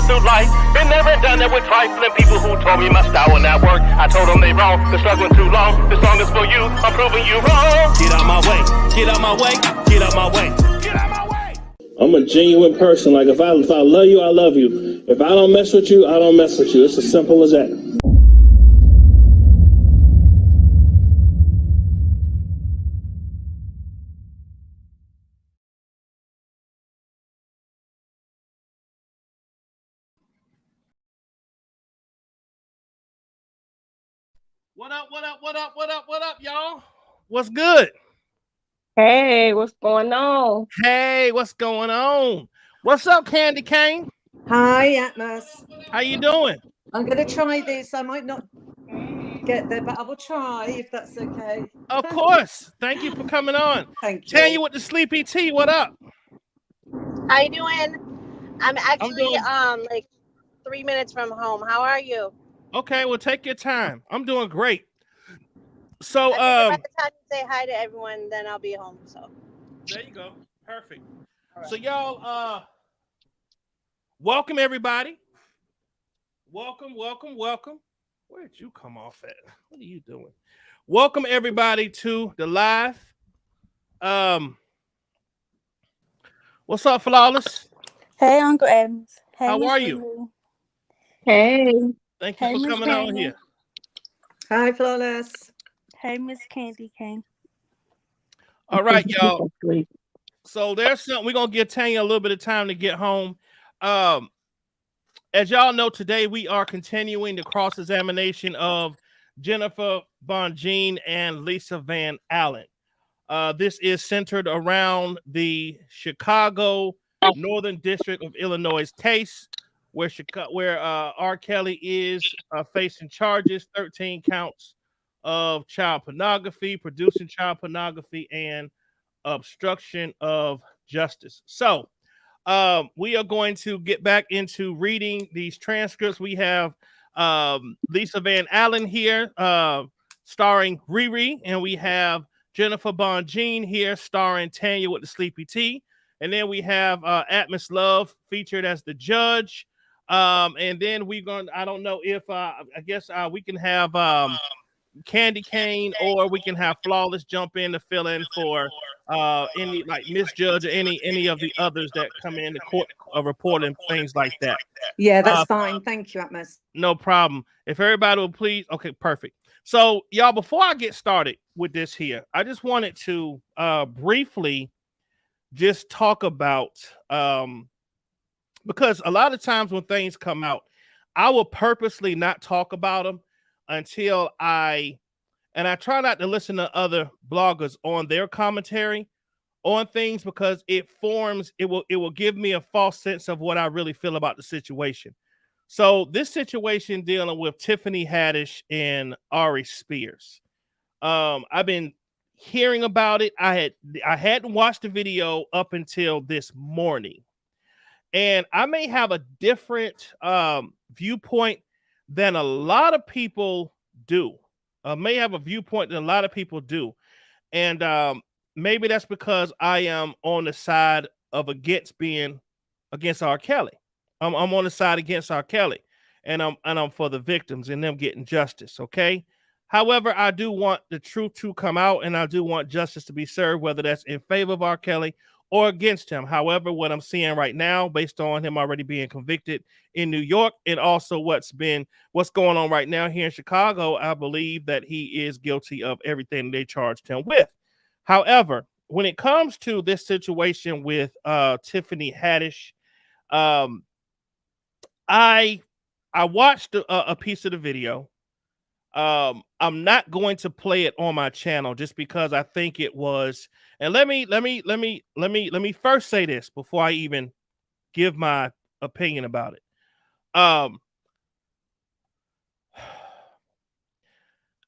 struggling through life. Been there and done it with trifling people who told me my style would not work. I told them they wrong. Been struggling too long. This song is for you. I'm proving you wrong. Get out my way. Get out my way. Get out my way. Get out my way. I'm a genuine person. Like if I love you, I love you. If I don't mess with you, I don't mess with you. It's as simple as that. What up, what up, what up, what up, what up, y'all? What's good? Hey, what's going on? Hey, what's going on? What's up, Candy Cane? Hi, Atmos. How you doing? I'm going to try this. I might not get there, but I will try if that's okay. Of course. Thank you for coming on. Thank you. Tanya with the Sleepy Tea, what up? How you doing? I'm actually like 3 minutes from home. How are you? Okay, well, take your time. I'm doing great. So, by the time you say hi to everyone, then I'll be home. So there you go. Perfect. Right. So, y'all, welcome everybody. Welcome. Where'd you come off at? What are you doing? Welcome everybody to the live. What's up, Flawless? Hey, Uncle Adams. Hey, how Ms. are you? Hey. Thank you for coming on here. Hi, Flawless. Hey, Miss Candy Cane. All right, y'all. So there's something we're gonna give Tanya a little bit of time to get home. As y'all know, today we are continuing the cross-examination of Jennifer Bonjean and Lisa Van Allen. This is centered around the Chicago Northern District of Illinois case, where R. Kelly is facing charges, 13 counts of child pornography, producing child pornography, and obstruction of justice. So we are going to get back into reading these transcripts. We have Lisa Van Allen here, starring Riri, and we have Jennifer Bonjean here, starring Tanya with the Sleepy Tea. And then we have Atmos Love featured as the judge. And then we're going to, I don't know if, I guess we can have Candy Cane, or we can have Flawless jump in to fill in for any, like Miss Judge or any of the others that come in the court reporting things like that. Yeah, that's fine. Thank you, Atmos. No problem. If everybody will please. Okay, perfect. So, y'all, before I get started with this here, I just wanted to briefly just talk about, because a lot of times when things come out, I will purposely not talk about them until I try not to listen to other bloggers on their commentary on things, because it will give me a false sense of what I really feel about the situation. So this situation dealing with Tiffany Haddish and Ari Spears. I've been hearing about it. I hadn't watched the video up until this morning. And I may have a different viewpoint than a lot of people do. May have a viewpoint than a lot of people do. And maybe that's because I am on the side of against R. Kelly. I'm on the side against R. Kelly. And I'm for the victims and them getting justice, okay? However, I do want the truth to come out, and I do want justice to be served, whether that's in favor of R. Kelly or against him. However, what I'm seeing right now, based on him already being convicted in New York, and also what's going on right now here in Chicago, I believe that he is guilty of everything they charged him with. However, when it comes to this situation with Tiffany Haddish, I watched a piece of the video. I'm not going to play it on my channel just because I think it was. And let me first say this before I even give my opinion about it.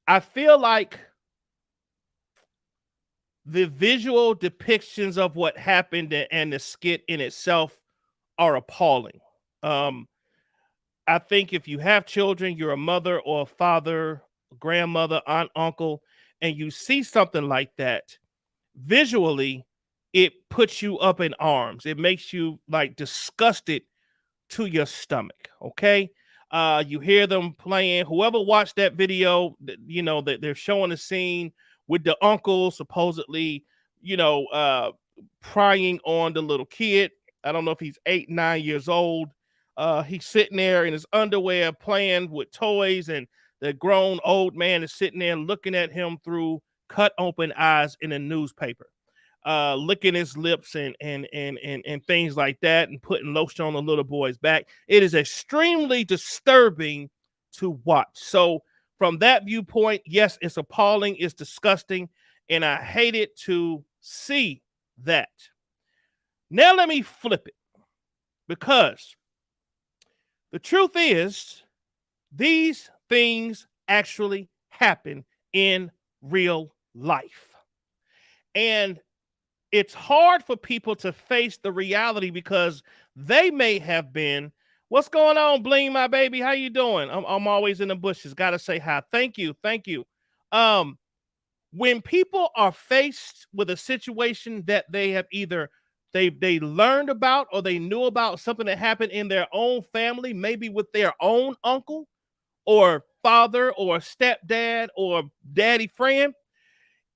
I feel like the visual depictions of what happened and the skit in itself are appalling. I think if you have children, you're a mother or a father, a grandmother, aunt, uncle, and you see something like that, visually, it puts you up in arms. It makes you like disgusted to your stomach. Okay. You hear them playing. Whoever watched that video, you know, that they're showing the scene with the uncle supposedly, you know, prying on the little kid. I don't know if he's 8, 9 years old. He's sitting there in his underwear playing with toys, and the grown old man is sitting there looking at him through cut open eyes in a newspaper, licking his lips and things like that, and putting lotion on the little boy's back. It is extremely disturbing to watch. So from that viewpoint, yes, it's appalling, it's disgusting, and I hate it to see that. Now let me flip it, because the truth is these things actually happen in real life. And it's hard for people to face the reality because they may have been, what's going on, Bling, my baby? How you doing? I'm always in the bushes. Got to say hi. Thank you. Thank you. When people are faced with a situation that they have either they learned about or they knew about something that happened in their own family, maybe with their own uncle or father or stepdad or daddy friend,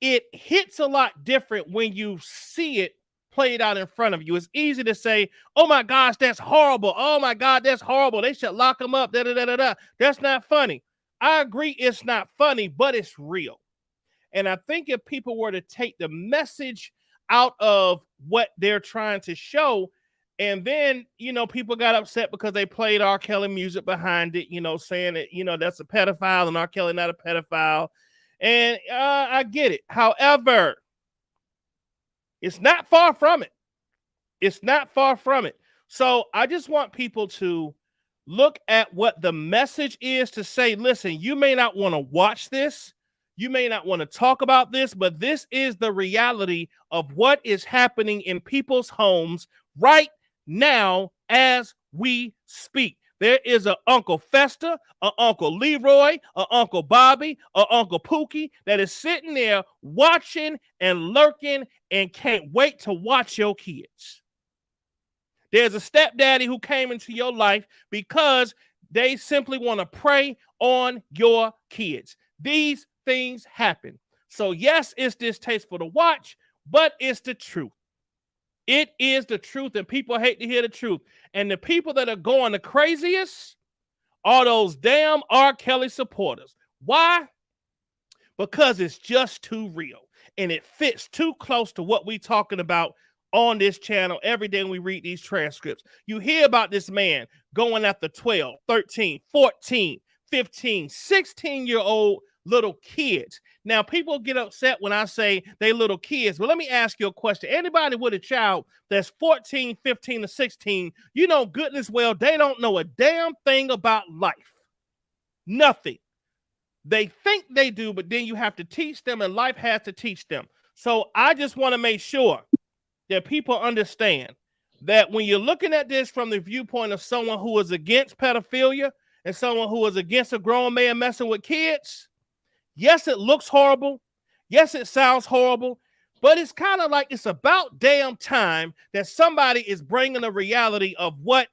it hits a lot different when you see it played out in front of you. It's easy to say, oh my gosh, that's horrible. Oh my God, that's horrible. They should lock them up. Da, da, da, da, da. That's not funny. I agree it's not funny, but it's real. And I think if people were to take the message out of what they're trying to show, and then, you know, people got upset because they played R. Kelly music behind it, you know, saying that, you know, that's a pedophile and R. Kelly not a pedophile. And I get it. However, it's not far from it. It's not far from it. So I just want people to look at what the message is, to say, listen, you may not want to watch this. You may not want to talk about this, but this is the reality of what is happening in people's homes right now as we speak. There is an Uncle Fester, an Uncle Leroy, an Uncle Bobby, an Uncle Pookie that is sitting there watching and lurking and can't wait to watch your kids. There's a stepdaddy who came into your life because they simply want to prey on your kids. These things happen. So yes, it's distasteful to watch, but it's the truth. It is the truth, and people hate to hear the truth. And the people that are going the craziest are those damn R. Kelly supporters. Why? Because it's just too real, and it fits too close to what we're talking about on this channel every day when we read these transcripts. You hear about this man going after 12, 13, 14, 15, 16-year-old little kids. Now, people get upset when I say they little kids, but let me ask you a question. Anybody with a child that's 14, 15, or 16, you know goodness well they don't know a damn thing about life. Nothing. They think they do, but then you have to teach them, and life has to teach them. So I just want to make sure that people understand that when you're looking at this from the viewpoint of someone who is against pedophilia and someone who is against a grown man messing with kids, yes, it looks horrible. Yes, it sounds horrible, but it's kind of like it's about damn time that somebody is bringing the reality of what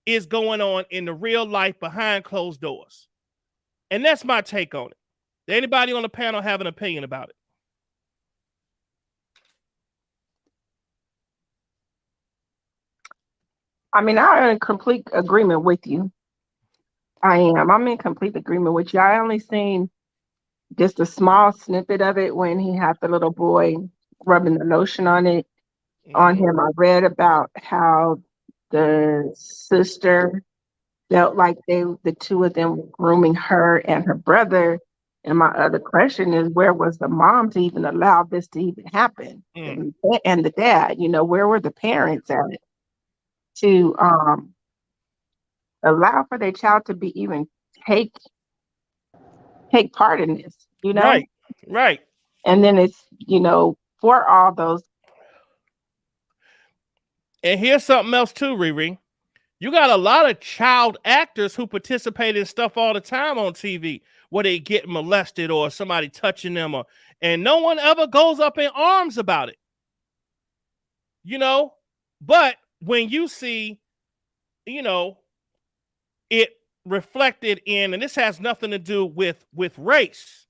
is going on in the real life behind closed doors. And that's my take on it. Does anybody on the panel have an opinion about it? I mean, I'm in complete agreement with you. I'm in complete agreement with you. I only seen just a small snippet of it when he had the little boy rubbing the lotion on it, on him. I read about how the sister felt like the two of them were grooming her and her brother. And my other question is, where was the mom to even allow this to even happen? And the dad, you know, where were the parents at it to allow for their child to be even take part in this, you know? Right. And then it's, you know, for all those. And here's something else too, Riri. You got a lot of child actors who participate in stuff all the time on TV where they get molested or somebody touching them, and no one ever goes up in arms about it. You know, but when you see you know, it reflected in, and this has nothing to do with race,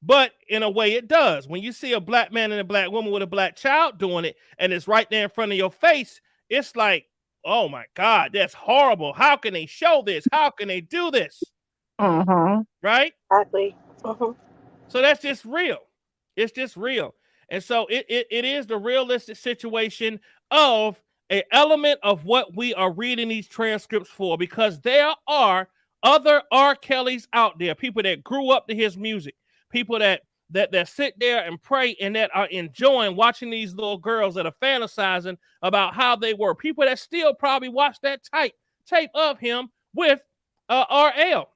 but in a way it does. When you see a black man and a black woman with a black child doing it, and it's right there in front of your face, it's like, oh my God, that's horrible. How can they show this? How can they do this? Right? Exactly. So that's just real. It's just real. And so it is the realistic situation of an element of what we are reading these transcripts for, because there are other R. Kellys out there, people that grew up to his music, people that sit there and pray and that are enjoying watching these little girls that are fantasizing about how they were, people that still probably watch that tape of him with RL.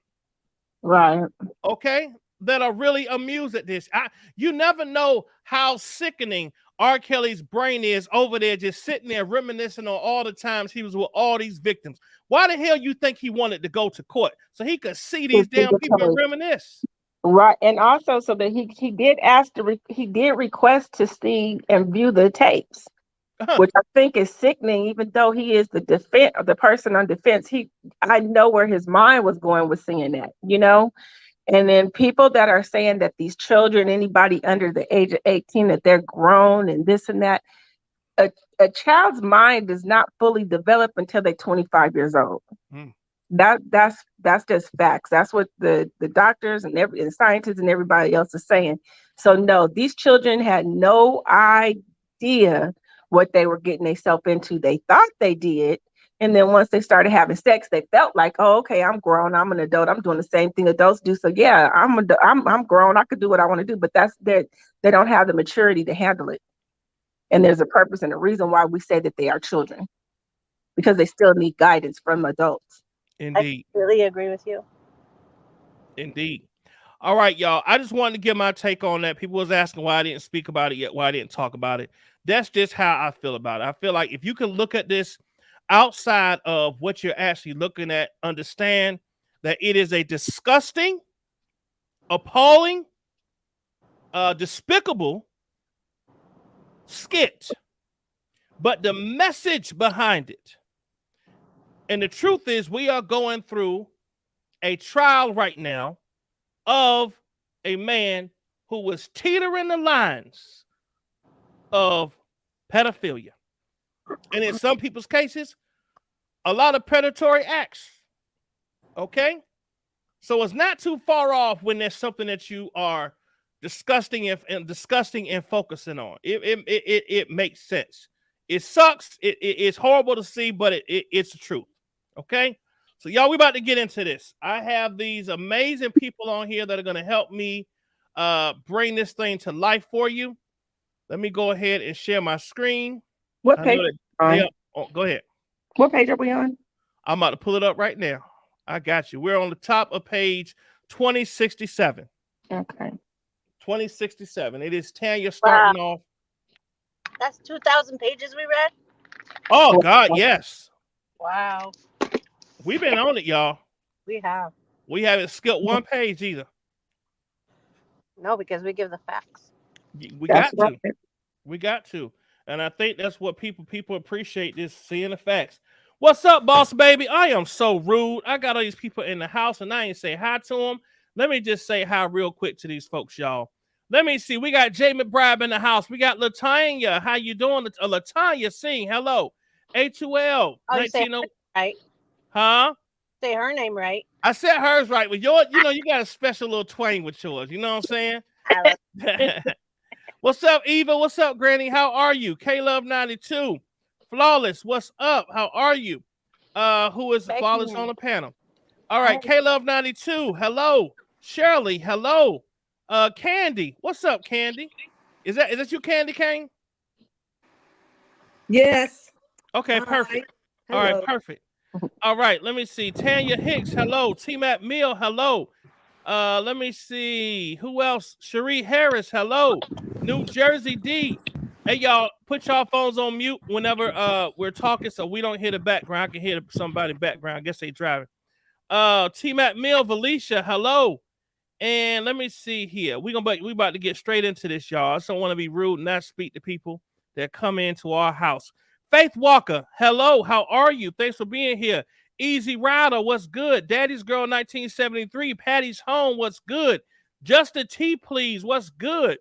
Right. Okay, that are really amused at this. You never know how sickening R. Kelly's brain is over there, just sitting there reminiscing on all the times he was with all these victims. Why the hell you think he wanted to go to court? So he could see these damn people and reminisce. Right, and also so that he did ask he did request to see and view the tapes, which I think is sickening. Even though he is the person on defense, I know where his mind was going with seeing that, you know. And then people that are saying that these children, anybody under the age of 18, that they're grown and this and that, a child's mind does not fully develop until they're 25 years old. That's just facts. That's what the doctors and the scientists and everybody else is saying. So no, these children had no idea what they were getting themselves into. They thought they did. And then once they started having sex, they felt like, oh, okay, I'm grown. I'm an adult. I'm doing the same thing adults do. So yeah, I'm grown. I could do what I want to do. But they don't have the maturity to handle it. And there's a purpose and a reason why we say that they are children, because they still need guidance from adults. Indeed. I really agree with you. Indeed. All right, y'all. I just wanted to give my take on that. People was asking why I didn't speak about it yet, why I didn't talk about it. That's just how I feel about it. I feel like if you can look at this outside of what you're actually looking at, understand that it is a disgusting, appalling, despicable skit. But the message behind it, and the truth is, we are going through a trial right now of a man who was teetering the lines of pedophilia. And in some people's cases, a lot of predatory acts. Okay? So it's not too far off when there's something that you are disgusting and focusing on. It makes sense. It sucks. It's horrible to see, but it's the truth. Okay? So y'all, we about to get into this. I have these amazing people on here that are going to help me bring this thing to life for you. Let me go ahead and share my screen. What page? Go ahead. What page are we on? I'm about to pull it up right now. I got you. We're on the top of page 2067. Okay. 2067. It is Tanya starting off. That's 2,000 pages we read? Oh, God, yes. Wow. We've been on it, y'all. We have. We haven't skipped one page either. No, because we give the facts. We got to. We got to. And I think that's what people appreciate, this, seeing the facts. What's up, boss baby? I am so rude. I got all these people in the house and I ain't say hi to them. Let me just say hi real quick to these folks, y'all. Let me see. We got Jay McBride in the house. We got Latanya. How you doing? Latanya Singh. Hello. A2L. Oh, you say right. Huh? Say her name right. I said hers right. But yours, you got a special little twang with yours. You know what I'm saying? What's up, Eva? What's up, Granny? How are you? K-Love92. Flawless. What's up? How are you? Who is Flawless on the panel? All right, K-Love92. Hello. Shirley. Hello. Candy. What's up, Candy? Is that you, Candy Kane? Yes. Okay, perfect. All right, perfect. All right, let me see. Tanya Hicks, hello. T-Matt Mill, hello. Let me see. Who else? Cherie Harris, hello. New Jersey D. Hey, y'all, put y'all phones on mute whenever we're talking so we don't hear the background. I can hear somebody background. I guess they driving. T-Matt Mill, Valicia, hello. And let me see here. We about to get straight into this, y'all. I just don't want to be rude and not speak to people that come into our house. Faith Walker, hello, how are you? Thanks for being here. Easy Rider, what's good? Daddy's Girl 1973, Patty's Home, what's good? Justin T, please, what's good?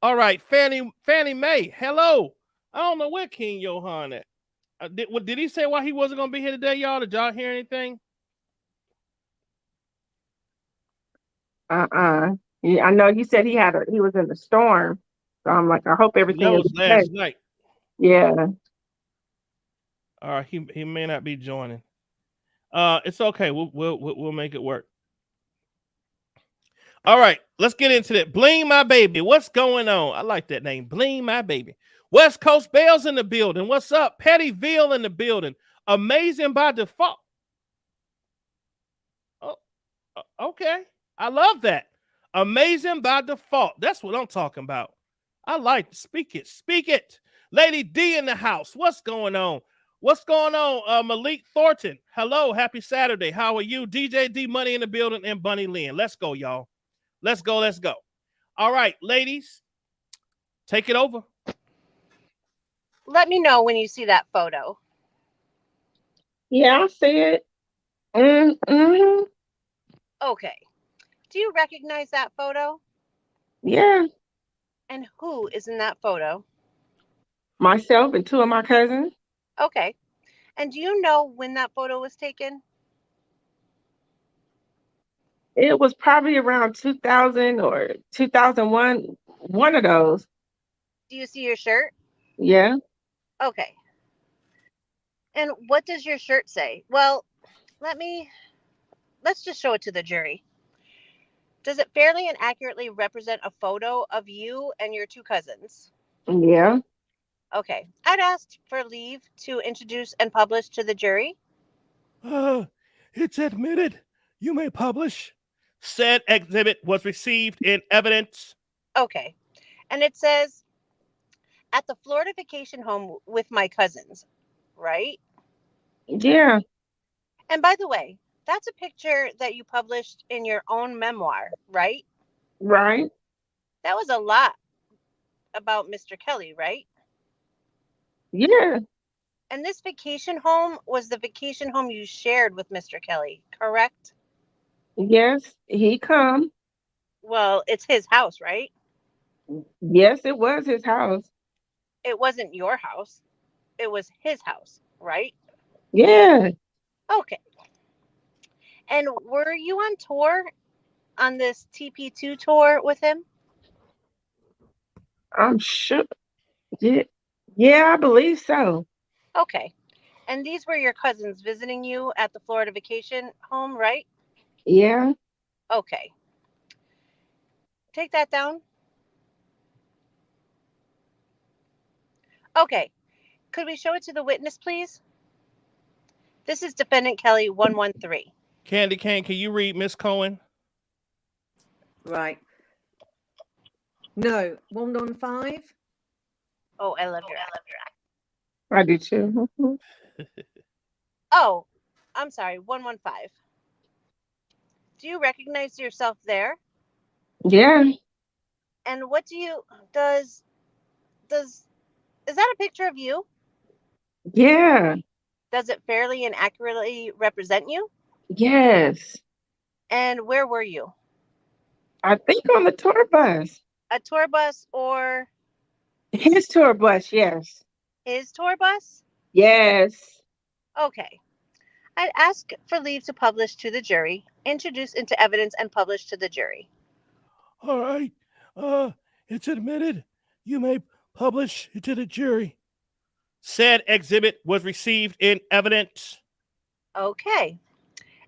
All right, Fannie Mae, hello. I don't know where King Johan at. Did he say why he wasn't going to be here today, y'all? Did y'all hear anything? Yeah, I know he said he was in the storm. So I'm like, I hope everything That is was okay. last night. Yeah. All right, he may not be joining. It's okay. We'll make it work. All right, let's get into that. Bling My Baby. What's going on? I like that name. Bling My Baby. West Coast Bells in the building. What's up? Pettyville in the building. Amazing by default. Oh, okay. I love that. Amazing by default. That's what I'm talking about. I like it. Speak it. Speak it. Lady D in the house. What's going on? What's going on? Malik Thornton. Hello. Happy Saturday. How are you? DJ D Money in the building and Bunny Lynn. Let's go, y'all. Let's go. Let's go. All right, ladies. Take it over. Let me know when you see that photo. Yeah, I see it. Mm-hmm. Okay. Do you recognize that photo? Yeah. And who is in that photo? Myself and two of my cousins. Okay. And do you know when that photo was taken? It was probably around 2000 or 2001, one of those. Do you see your shirt? Yeah. Okay. And what does your shirt say? Well, let's just show it to the jury. Does it fairly and accurately represent a photo of you and your two cousins? Yeah. Okay. I'd asked for leave to introduce and publish to the jury. It's admitted. You may publish. Said exhibit was received in evidence. Okay. And it says, at the Florida vacation home with my cousins, right? Yeah. And by the way, that's a picture that you published in your own memoir, right? Right. That was a lot about Mr. Kelly, right? Yeah. And this vacation home was the vacation home you shared with Mr. Kelly, correct? Yes. He come. Well, it's his house, right? Yes, it was his house. It wasn't your house. It was his house, right? Yeah. Okay. And were you on tour on this TP2 tour with him? I'm sure. Yeah. Yeah, I believe so. Okay. And these were your cousins visiting you at the Florida vacation home, right? Yeah. Okay. Take that down. Okay. Could we show it to the witness, please? This is Defendant Kelly 113. Candy Cane, can you read Miss Cohen? Right. No, 115. Oh, I love your act. I do too. Oh, I'm sorry, 115. Do you recognize yourself there? Yeah. And what do you is that a picture of you? Yeah. Does it fairly and accurately represent you? Yes. And where were you? I think on the tour bus. A tour bus or His tour bus, yes. his tour bus? Yes. Okay. I'd ask for leave to publish to the jury, introduce into evidence, and publish to the jury. All right. It's admitted. You may publish it to the jury. Said exhibit was received in evidence. Okay.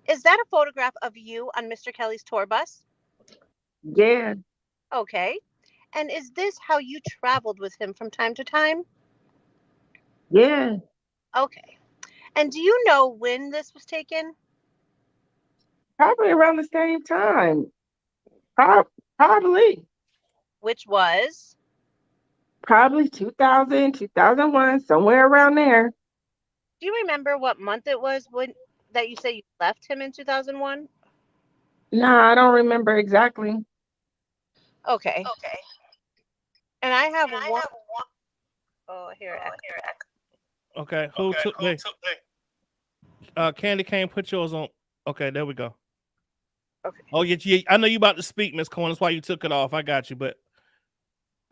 Is that a photograph of you on Mr. Kelly's tour bus? Yeah. Okay. And is this how you traveled with him from time to time? Yeah. Okay. And do you know when this was taken? Probably around the same time. Probably. Which was? Probably 2000, 2001, somewhere around there. Do you remember what month it was that you said you left him in 2001? No, I don't remember exactly. Okay. And I have one. Oh, here. Okay, who took me? Candy Cane, put yours on. Okay, there we go. Okay. Oh, yeah, I know you about to speak, Miss Corn. That's why you took it off. I got you, but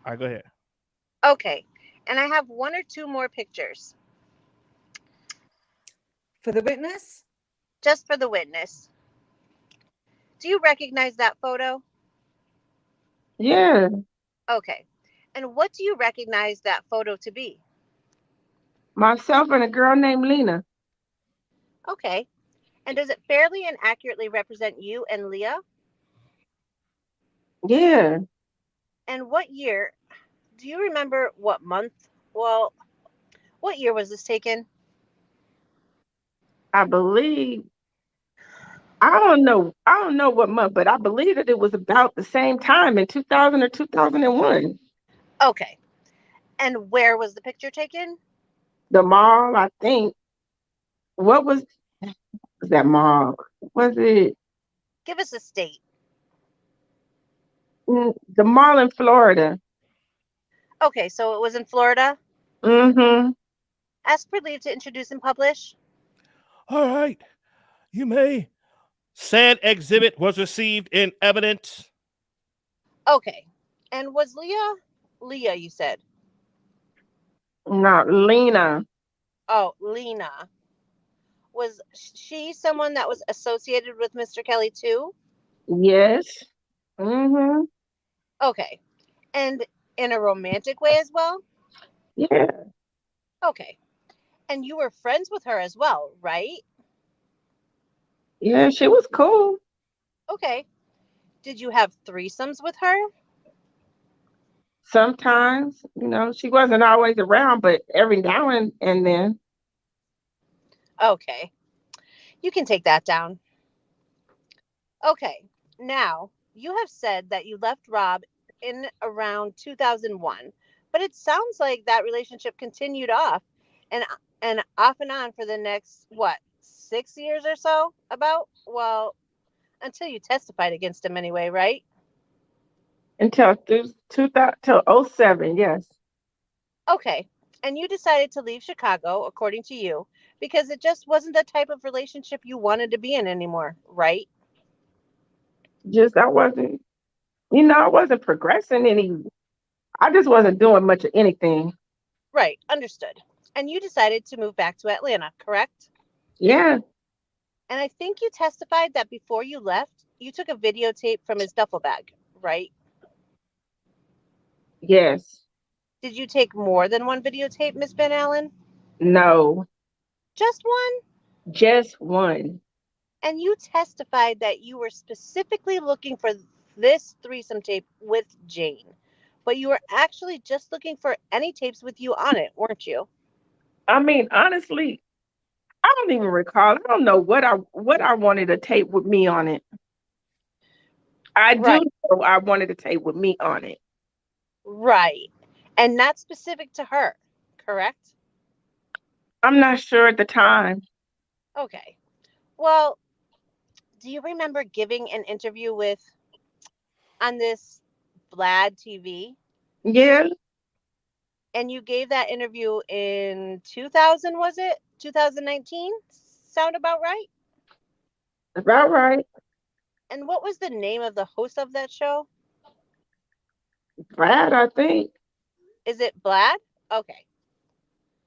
all right, go ahead. Okay. And I have one or two more pictures. For the witness? Just for the witness. Do you recognize that photo? Yeah. Okay. And what do you recognize that photo to be? Myself and a girl named Lena. Okay. And does it fairly and accurately represent you and Leah? Yeah. And what year? Do you remember what month? Well, what year was this taken? I believe. I don't know. I don't know what month, but I believe that it was about the same time in 2000 or 2001. Okay. And where was the picture taken? The mall, I think. What was that mall? Was it Give us a state. the mall in Florida? Okay, so it was in Florida. Mm-hmm. Ask for leave to introduce and publish. All right, you may. Said exhibit was received in evidence. Okay. And was Leah, you said? Not Lena. Oh, Lena. Was she someone that was associated with Mr. Kelly too? Yes. Mm-hmm. Okay. And in a romantic way as well? Yeah. Okay. And you were friends with her as well, right? Yeah, she was cool. Okay. Did you have threesomes with her? Sometimes, she wasn't always around, but every now and then. Okay. You can take that down. Okay. Now, you have said that you left Rob in around 2001, but it sounds like that relationship continued off and off and on for the next what, 6 years or so? About, well, until you testified against him anyway, right? Until 2000, till '07, yes. Okay. And you decided to leave Chicago, according to you, because it just wasn't the type of relationship you wanted to be in anymore, right? Just I wasn't progressing I just wasn't doing much of anything. Right. Understood. And you decided to move back to Atlanta, correct? Yeah. And I think you testified that before you left, you took a videotape from his duffel bag, right? Yes. Did you take more than one videotape, Miss Van Allen? No. Just one? Just one. And you testified that you were specifically looking for this threesome tape with Jane, but you were actually just looking for any tapes with you on it, weren't you? I mean, honestly, I don't even recall. I don't know what I wanted to tape with me on it. I do Right, know I wanted to tape with me on it. right. And not specific to her, correct? I'm not sure at the time. Okay. Well, do you remember giving an interview on this Vlad TV? Yeah, And you gave that interview in 2000, was it? 2019? Sound about right? about right. And what was the name of the host of that show? Brad, I think. Is it Vlad? Okay.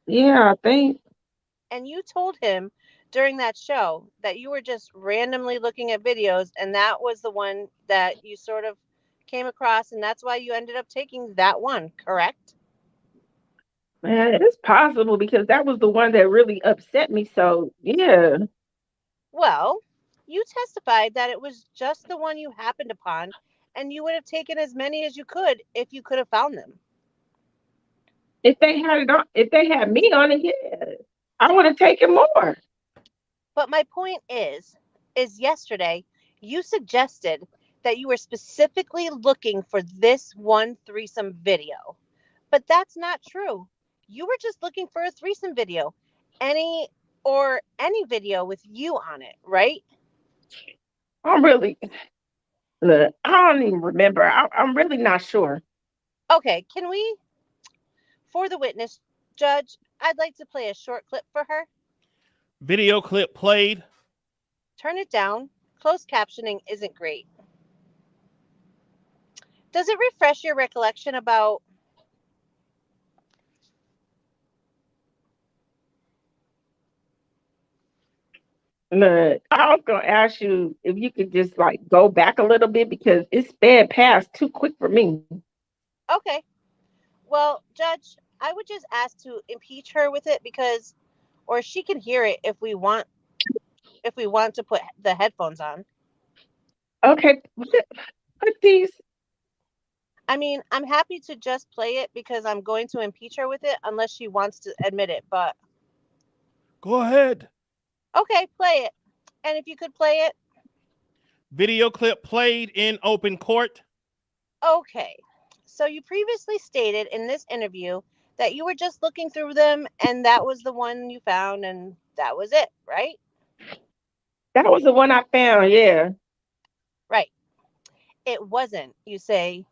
Yeah, I think. And you told him during that show that you were just randomly looking at videos, and that was the one that you sort of came across, and that's why you ended up taking that one, correct? Man, it's possible because that was the one that really upset me. So, yeah. Well, you testified that it was just the one you happened upon, and you would have taken as many as you could if you could have found them. If they had me on it, yeah, I would have taken more. But my point is yesterday you suggested that you were specifically looking for this one threesome video. But that's not true. You were just looking for a threesome video. Any video with you on it, right? I'm really, look, I don't even remember. I'm really not sure. Okay, can we, for the witness, Judge, I'd like to play a short clip for her. Video clip played. Turn it down. Closed captioning isn't great. Does it refresh your recollection about... Look, I was gonna ask you if you could just like go back a little bit because it sped past too quick for me. Okay. Well, Judge, I would just ask to impeach her with it because, or she can hear it if we want to put the headphones on. Okay, put these. I mean, I'm happy to just play it because I'm going to impeach her with it unless she wants to admit it, but... Go ahead. Okay, play it. And if you could play it. Video clip played in open court. Okay. So you previously stated in this interview that you were just looking through them and that was the one you found and that was it, right? That was the one I found, yeah. Right. It wasn't, you say.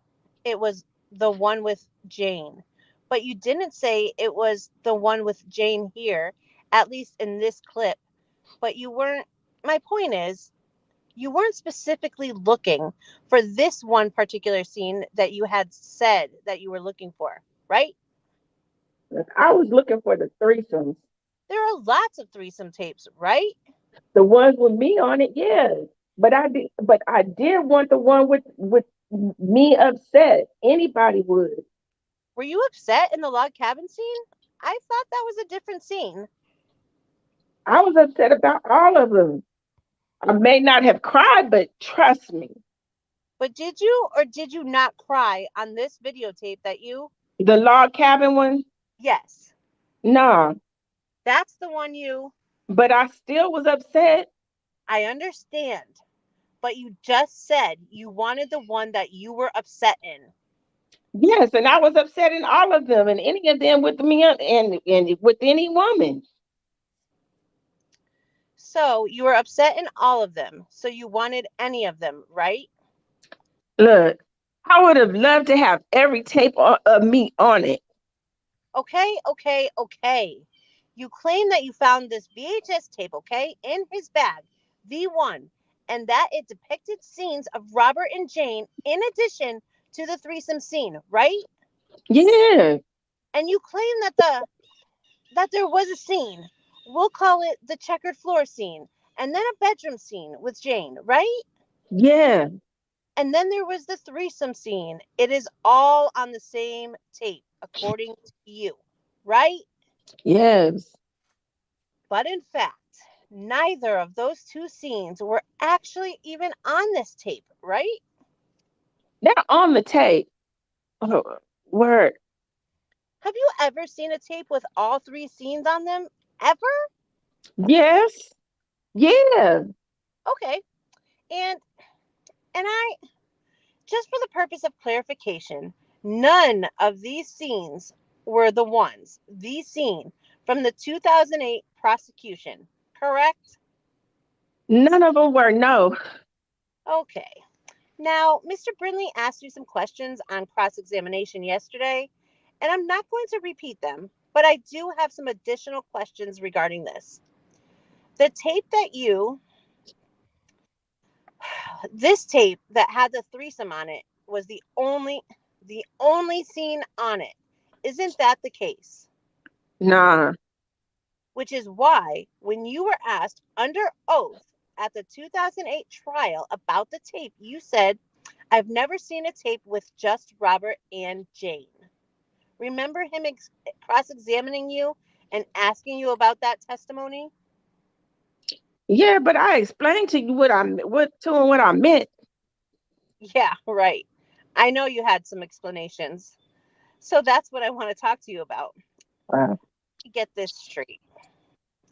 It was the one with Jane. But you didn't say it was the one with Jane here, at least in this clip. But you weren't... My point is, you weren't specifically looking for this one particular scene that you had said that you were looking for, right? I was looking for the threesomes. There are lots of threesome tapes, right? The ones with me on it, yeah. But I did want the one with me upset. Anybody would. Were you upset in the log cabin scene? I thought that was a different scene. I was upset about all of them. I may not have cried, but trust me. But did you or did you not cry on this videotape that you... The log cabin one? Yes. Nah. That's the one you... But I still was upset. I understand. But you just said you wanted the one that you were upset in. Yes, and I was upset in all of them, and any of them with me and with any woman. So you were upset in all of them. So you wanted any of them, right? Look, I would have loved to have every tape of me on it. Okay. You claim that you found this VHS tape, okay, in his bag, V1, and that it depicted scenes of Robert and Jane in addition to the threesome scene, right? Yeah. And you claim that there was a scene. We'll call it the checkered floor scene, and then a bedroom scene with Jane, right? Yeah. And then there was the threesome scene. It is all on the same tape, according to you, right? Yes. But in fact, neither of those two scenes were actually even on this tape, right? They're on the tape. Oh, word. Have you ever seen a tape with all three scenes on them? Ever? Yes. Yeah. Okay. And I, just for the purpose of clarification, none of these scenes were the scene from the 2008 prosecution, correct? None of them were, no. Okay. Now, Mr. Brinley asked you some questions on cross-examination yesterday, and I'm not going to repeat them, but I do have some additional questions regarding this. The tape this tape that had the threesome on it was the only scene on it. Isn't that the case? Nah. Which is why, when you were asked under oath at the 2008 trial about the tape, you said, "I've never seen a tape with just Robert and Jane." Remember him cross-examining you and asking you about that testimony? Yeah, but I explained to you what I meant. Yeah, right. I know you had some explanations. So that's what I want to talk to you about. Wow. Get this straight.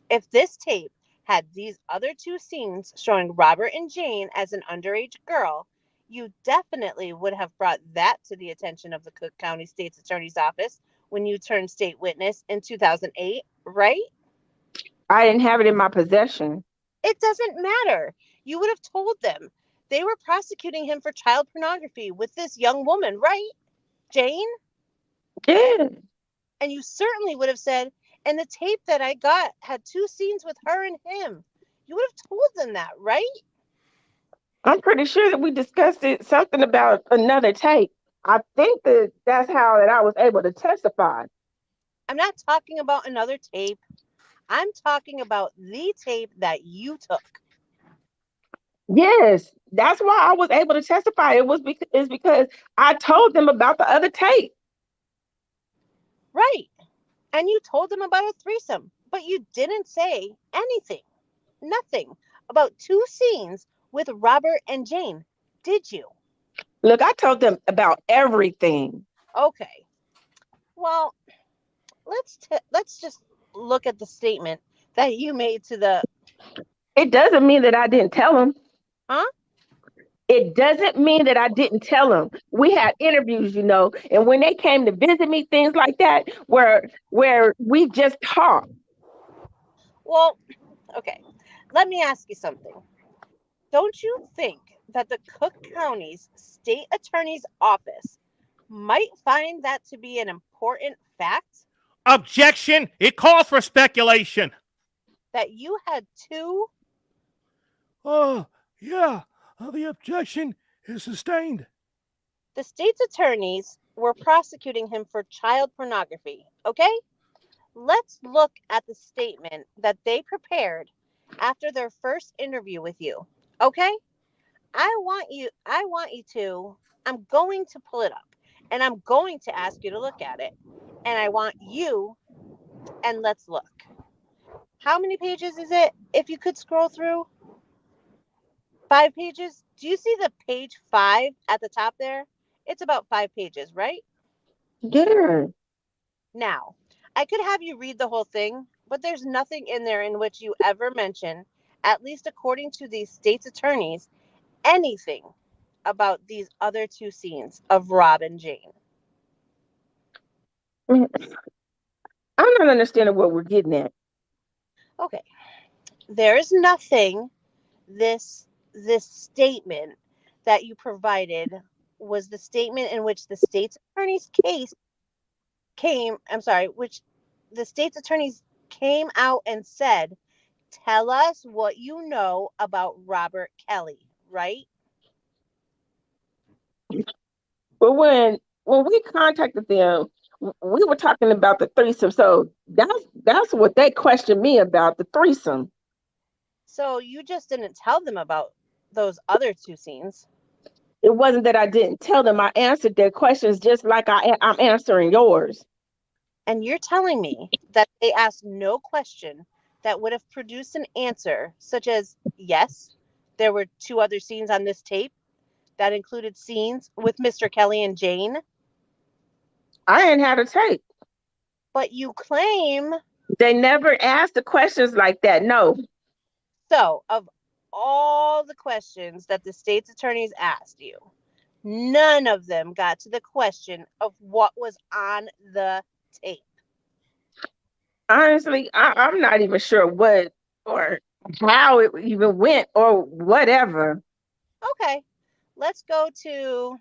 If this tape had these other two scenes showing Robert and Jane as an underage girl, you definitely would have brought that to the attention of the Cook County State's Attorney's Office when you turned state witness in 2008, right? I didn't have it in my possession. It doesn't matter. You would have told them. They were prosecuting him for child pornography with this young woman, right? Jane? Yeah. And you certainly would have said, And the tape that I got had 2 scenes with her and him. You would have told them that, right? I'm pretty sure that we discussed it, something about another tape. I think that's how that I was able to testify. I'm not talking about another tape. I'm talking about the tape that you took. Yes, that's why I was able to testify. It's because I told them about the other tape. Right. And you told them about a threesome, but you didn't say anything, nothing about 2 scenes with Robert and Jane, did you? Look, I told them about everything. Okay. Well, let's just look at the statement that you made to the. It doesn't mean that I didn't tell them. Huh? It doesn't mean that I didn't tell them. We had interviews, and when they came to visit me, things like that, where we just talked. Well, okay. Let me ask you something. Don't you think that the Cook County's state attorney's office might find that to be an important fact? Objection! It calls for speculation. That you had 2. Oh, yeah. The objection is sustained. The state's attorneys were prosecuting him for child pornography, okay? Let's look at the statement that they prepared after their first interview with you, okay? I'm going to pull it up and I'm going to ask you to look at it. And let's look. How many pages is it? If you could scroll through 5 pages. Do you see the page 5 at the top there? It's about 5 pages, right? Yeah. Now, I could have you read the whole thing, but there's nothing in there in which you ever mention, at least according to these state's attorneys, anything about these other 2 scenes of Rob and Jane. I'm not understanding what we're getting at. Okay. There is nothing. This statement that you provided was the statement in which the state's attorney's which the state's attorneys came out and said, tell us what you know about Robert Kelly, right? But when we contacted them, we were talking about the threesome. So that's what they questioned me about, the threesome. So you just didn't tell them about those other 2 scenes. It wasn't that I didn't tell them. I answered their questions just like I'm answering yours. And you're telling me that they asked no question that would have produced an answer, such as, yes, there were 2 other scenes on this tape that included scenes with Mr. Kelly and Jane. I ain't had a tape. But you claim. They never asked the questions like that, no. So, of all the questions that the state's attorneys asked you, none of them got to the question of what was on the tape. Honestly, I'm not even sure what or how it even went or whatever. Okay, let's go to.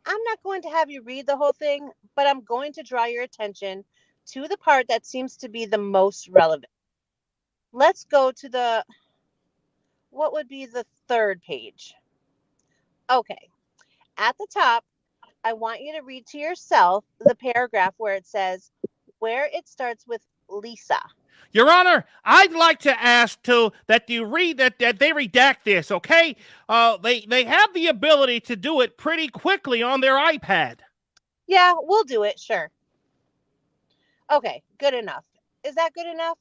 I'm not going to have you read the whole thing, but I'm going to draw your attention to the part that seems to be the most relevant. Let's go to what would be the 3rd page. Okay, at the top, I want you to read to yourself the paragraph where it says, where it starts with Lisa. Your Honor, I'd like to ask that you read that they redact this, okay? They have the ability to do it pretty quickly on their iPad. Yeah, we'll do it, sure. Okay, good enough. Is that good enough?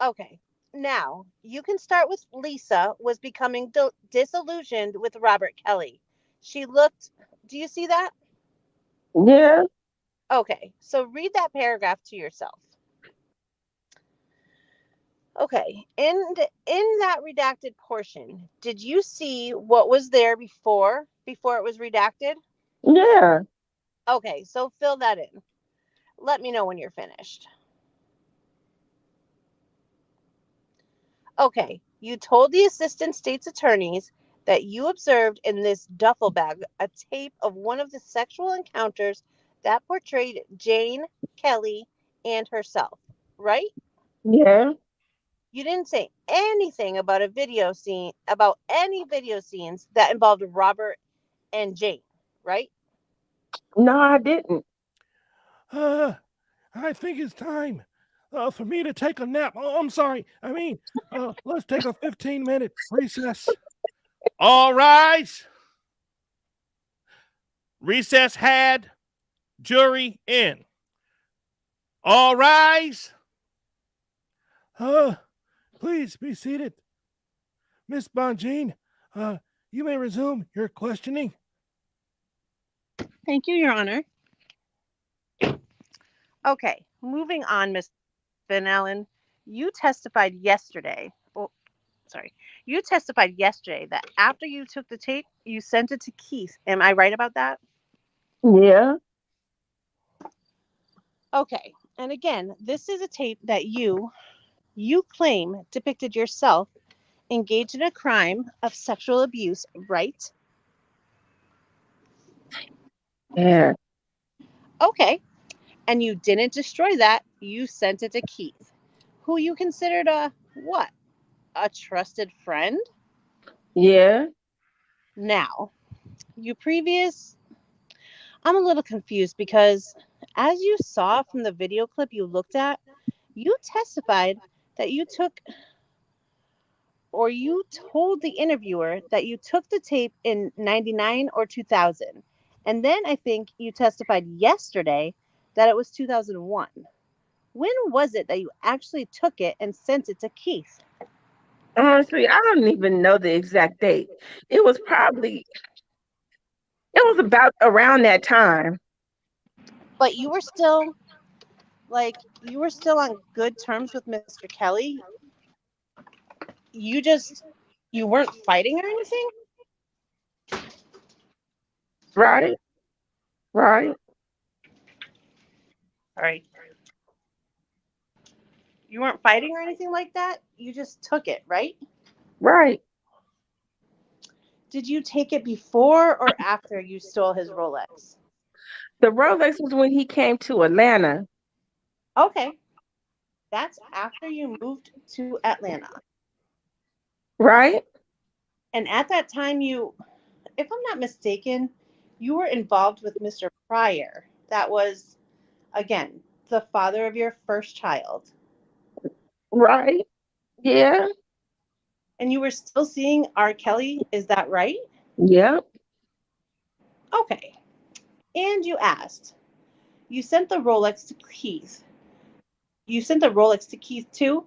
Okay, now you can start with Lisa was becoming disillusioned with Robert Kelly. She looked, do you see that? Yeah. Okay, so read that paragraph to yourself. Okay, in that redacted portion, did you see what was there before it was redacted? Yeah. Okay, so fill that in. Let me know when you're finished. Okay, you told the assistant state's attorneys that you observed in this duffel bag a tape of one of the sexual encounters that portrayed Jane Kelly and herself, right? Yeah. You didn't say anything about any video scenes that involved Robert and Jane, right? No, I didn't. I think it's time for me to take a nap. Oh, I'm sorry. I mean, let's take a 15-minute recess. All rise. Recess had. Jury in. All rise. Please be seated. Miss Bonjean, you may resume your questioning. Thank you, Your Honor. Okay, moving on, Miss Van Allen. You testified yesterday. You testified yesterday that after you took the tape, you sent it to Keith. Am I right about that? Yeah. Okay. And again, this is a tape that you claim depicted yourself engaged in a crime of sexual abuse, right? Yeah. Okay. And you didn't destroy that. You sent it to Keith, who you considered a what? A trusted friend? Yeah. Now, I'm a little confused because as you saw from the video clip you looked at, you testified that you told the interviewer that you took the tape in 99 or 2000. And then I think you testified yesterday that it was 2001. When was it that you actually took it and sent it to Keith? Honestly, I don't even know the exact date. It was about around that time. But you were still on good terms with Mr. Kelly. You weren't fighting or anything? Right? Right? All right. You weren't fighting or anything like that? You just took it, right? Right. Did you take it before or after you stole his Rolex? The Rolex was when he came to Atlanta. Okay. That's after you moved to Atlanta. Right? And at that time, if I'm not mistaken, you were involved with Mr. Pryor. That was, again, the father of your first child. Right? Yeah. And you were still seeing R. Kelly. Is that right? Yep. Okay. And you asked. You sent the Rolex to Keith. You sent the Rolex to Keith too?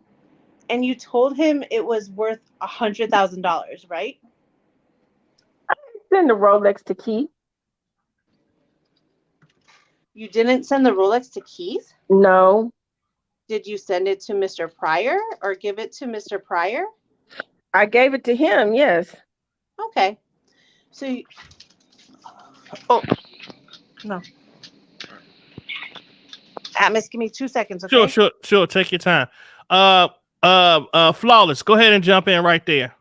And you told him it was worth $100,000, right? Send the Rolex to Keith. You didn't send the Rolex to Keith? No. Did you send it to Mr. Pryor or give it to Mr. Pryor? I gave it to him, yes. Okay. So, oh, no. Atmos, give me 2 seconds, okay? Sure. Take your time. Flawless. Go ahead and jump in right there.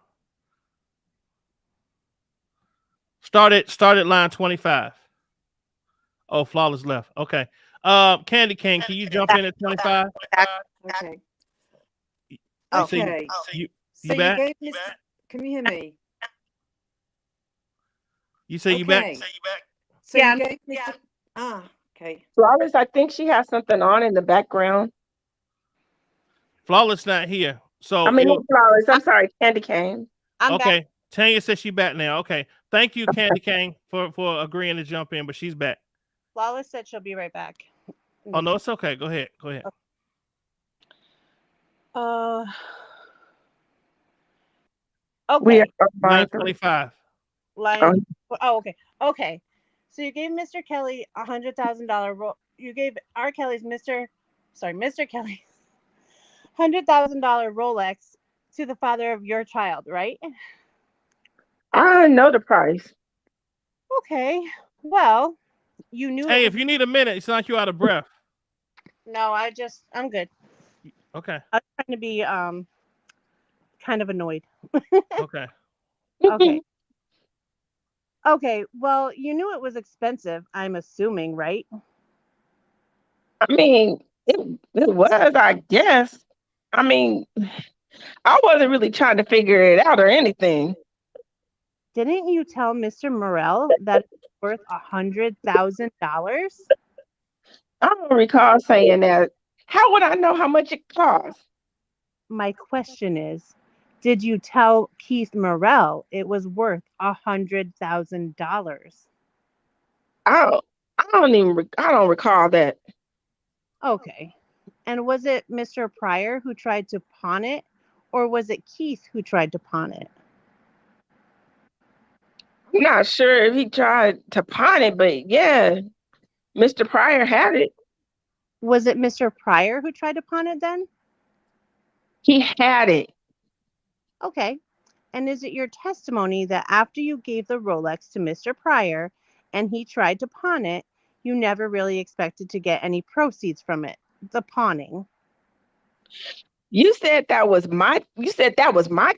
Start at line 25. Oh, Flawless left. Okay. Candy King, can you jump in at 25? Okay. So Okay. you So back? you gave Mr. Can you hear me? You say you back? Okay. So Yeah, you gave Mr. Okay. Flawless, I think she has something on in the background. Flawless not here. So I mean, not Flawless. I'm sorry, Candy Cane. I'm back. okay. Tanya says she's back now. Okay. Thank you, Candy King, for agreeing to jump in, but she's back. Flawless said she'll be right back. Oh no, it's okay. Go ahead. Okay. We are Line 25. Okay. So you gave Mr. Kelly $100,000. You gave Mr. Kelly $100,000 Rolex to the father of your child, right? I know the price. Okay. Well, you knew. Hey, if you need a minute, it's like you're out of breath. No, I'm good. Okay. I'm trying to be kind of annoyed. Okay. Okay. Okay. Well, you knew it was expensive, I'm assuming, right? I mean, It was, I guess. I mean, I wasn't really trying to figure it out or anything. Didn't you tell Mr. Morel that it's worth $100,000? I don't recall saying that. How would I know how much it cost? My question is, did you tell Keith Morel it was worth $100,000? I don't recall that. Okay. And was it Mr. Pryor who tried to pawn it, or was it Keith who tried to pawn it? I'm not sure if he tried to pawn it, but yeah, Mr. Pryor had it. Was it Mr. Pryor who tried to pawn it then? He had it. Okay. And is it your testimony that after you gave the Rolex to Mr. Pryor and he tried to pawn it, you never really expected to get any proceeds from it, the pawning? You said that was my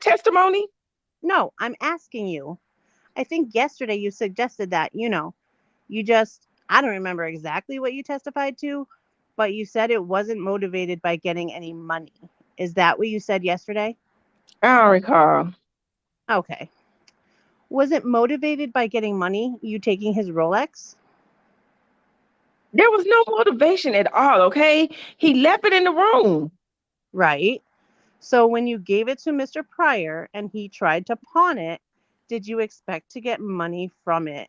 testimony? No, I'm asking you. I think yesterday you suggested that, you just, I don't remember exactly what you testified to, but you said it wasn't motivated by getting any money. Is that what you said yesterday? I don't recall. Okay. Was it motivated by getting money, you taking his Rolex? There was no motivation at all, okay? He left it in the room. Right. So when you gave it to Mr. Pryor and he tried to pawn it, did you expect to get money from it?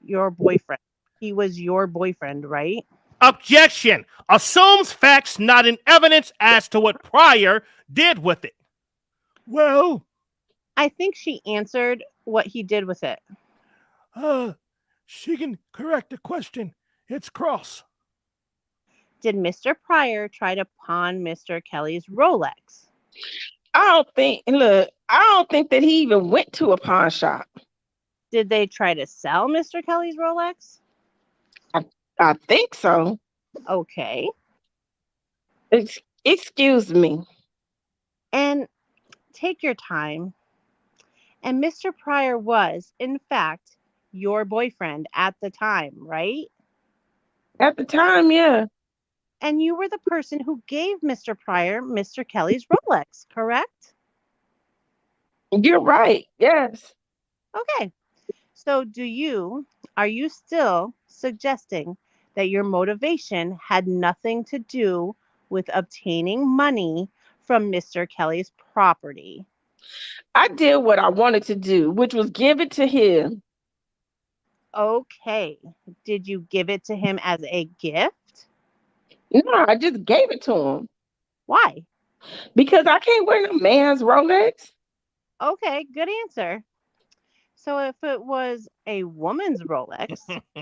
Your boyfriend. He was your boyfriend, right? Objection. Assumes facts not in evidence as to what Pryor did with it. Well, I think she answered what he did with it. she can correct the question. It's cross. Did Mr. Pryor try to pawn Mr. Kelly's Rolex? I don't think that he even went to a pawn shop. Did they try to sell Mr. Kelly's Rolex? I think so. Okay. Excuse me. And take your time. And Mr. Pryor was, in fact, your boyfriend at the time, right? At the time, yeah. And you were the person who gave Mr. Pryor Mr. Kelly's Rolex, correct? You're right. Yes. Okay. So are you still suggesting that your motivation had nothing to do with obtaining money from Mr. Kelly's property? I did what I wanted to do, which was give it to him. Okay. Did you give it to him as a gift? No, I just gave it to him. Why? Because I can't wear no man's Rolex. Okay, good answer. So if it was a woman's Rolex,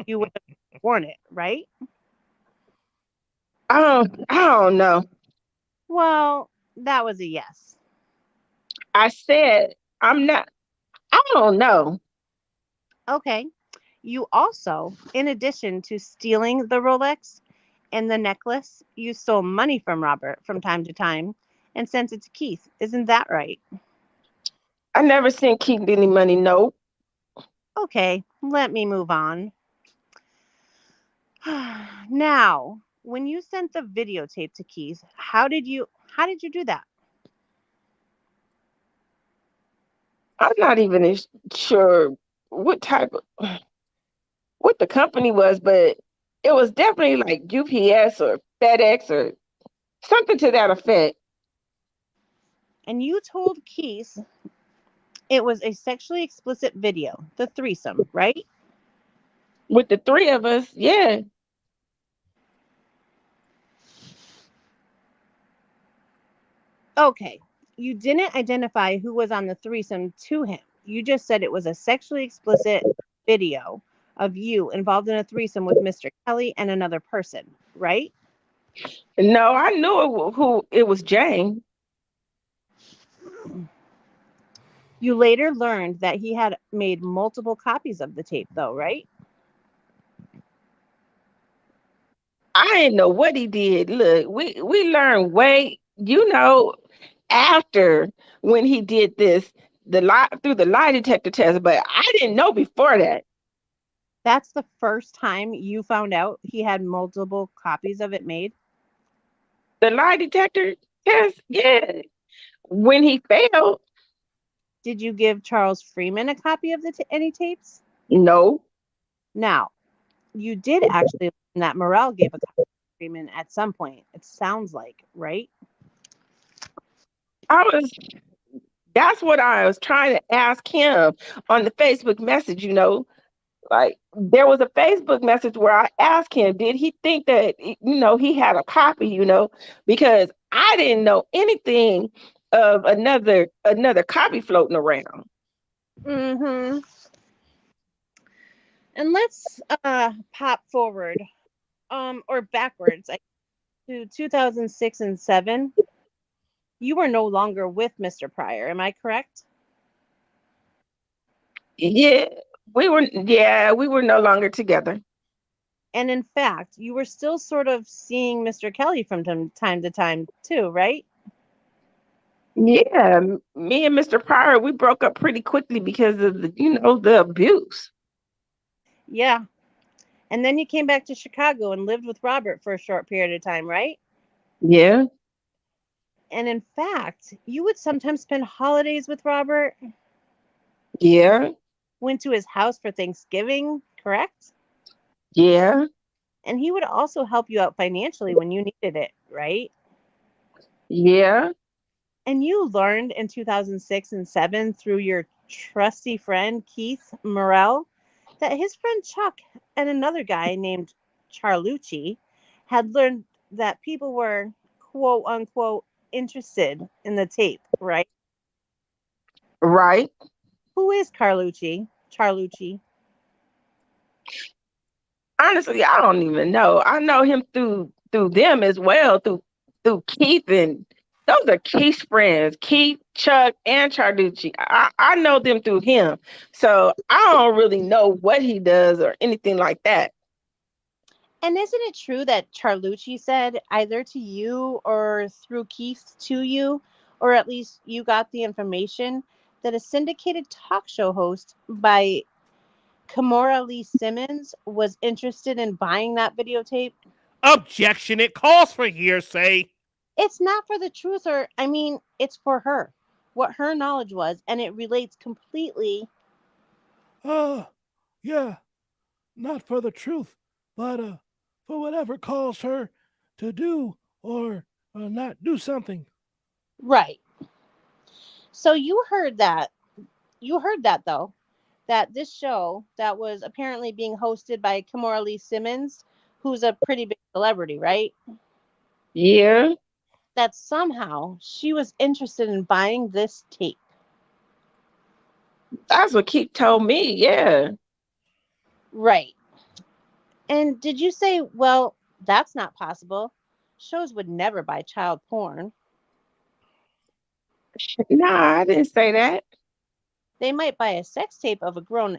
you would have worn it, right? I don't know. Well, that was a yes. I said I'm not. I don't know. Okay. You also, in addition to stealing the Rolex and the necklace, you stole money from Robert from time to time and sent it to Keith. Isn't that right? I never seen Keith any money. No. Okay, let me move on. Now, when you sent the videotape to Keith, how did you do that? I'm not even sure what what the company was, but it was definitely like UPS or FedEx or something to that effect. And you told Keith it was a sexually explicit video, the threesome, right? With the three of us, yeah. Okay. You didn't identify who was on the threesome to him. You just said it was a sexually explicit video of you involved in a threesome with Mr. Kelly and another person, right? No, I knew who it was, Jane. You later learned that he had made multiple copies of the tape, though, right? I didn't know what he did. Look, we learned after when he did this through the lie detector test, but I didn't know before that. That's the first time you found out he had multiple copies of it made? The lie detector test, yeah. When he failed, Did you give Charles Freeman a copy of any tapes? no. Now, you did actually learn that Morrell gave a copy to Freeman at some point. It sounds like, right? I was That's what I was trying to ask him on the Facebook message. Like there was a Facebook message where I asked him, did he think that he had a copy, because I didn't know anything of another copy floating around. Mm-hmm. And let's pop forward, or backwards to 2006 and 7. You were no longer with Mr. Pryor, am I correct? Yeah, we were no longer together. And in fact, you were still sort of seeing Mr. Kelly from time to time too, right? Yeah, me and Mr. Pryor, we broke up pretty quickly because of the abuse. Yeah. And then you came back to Chicago and lived with Robert for a short period of time, right? Yeah, And in fact, you would sometimes spend holidays with Robert, yeah, went to his house for Thanksgiving, correct? yeah, And he would also help you out financially when you needed it, right? yeah. And you learned in 2006 and 7 through your trusty friend Keith Morrell that his friend Chuck and another guy named Charlucci had learned that people were quote unquote interested in the tape, right? Right. Who is Carlucci? Charlucci. Honestly, I don't even know. I know him through them as well, through Keith, and those are Keith's friends, Keith, Chuck, and Charducci. I know them through him. So I don't really know what he does or anything like that. And isn't it true that Charlucci said either to you or through Keith to you, or at least you got the information, that a syndicated talk show host by Kimora Lee Simmons was interested in buying that videotape? Objection! It calls for hearsay. It's not for the truth, or, I mean, it's for her. What her knowledge was, and it relates completely. Yeah, not for the truth, but for whatever calls her to do or not do something. Right. So you heard that though, that this show that was apparently being hosted by Kimora Lee Simmons, who's a pretty big celebrity, right? Yeah, That somehow she was interested in buying this tape. that's what Keith told me. Yeah. Right. And did you say, well, that's not possible? Shows would never buy child porn. Nah, I didn't say that. They might buy a sex tape of grown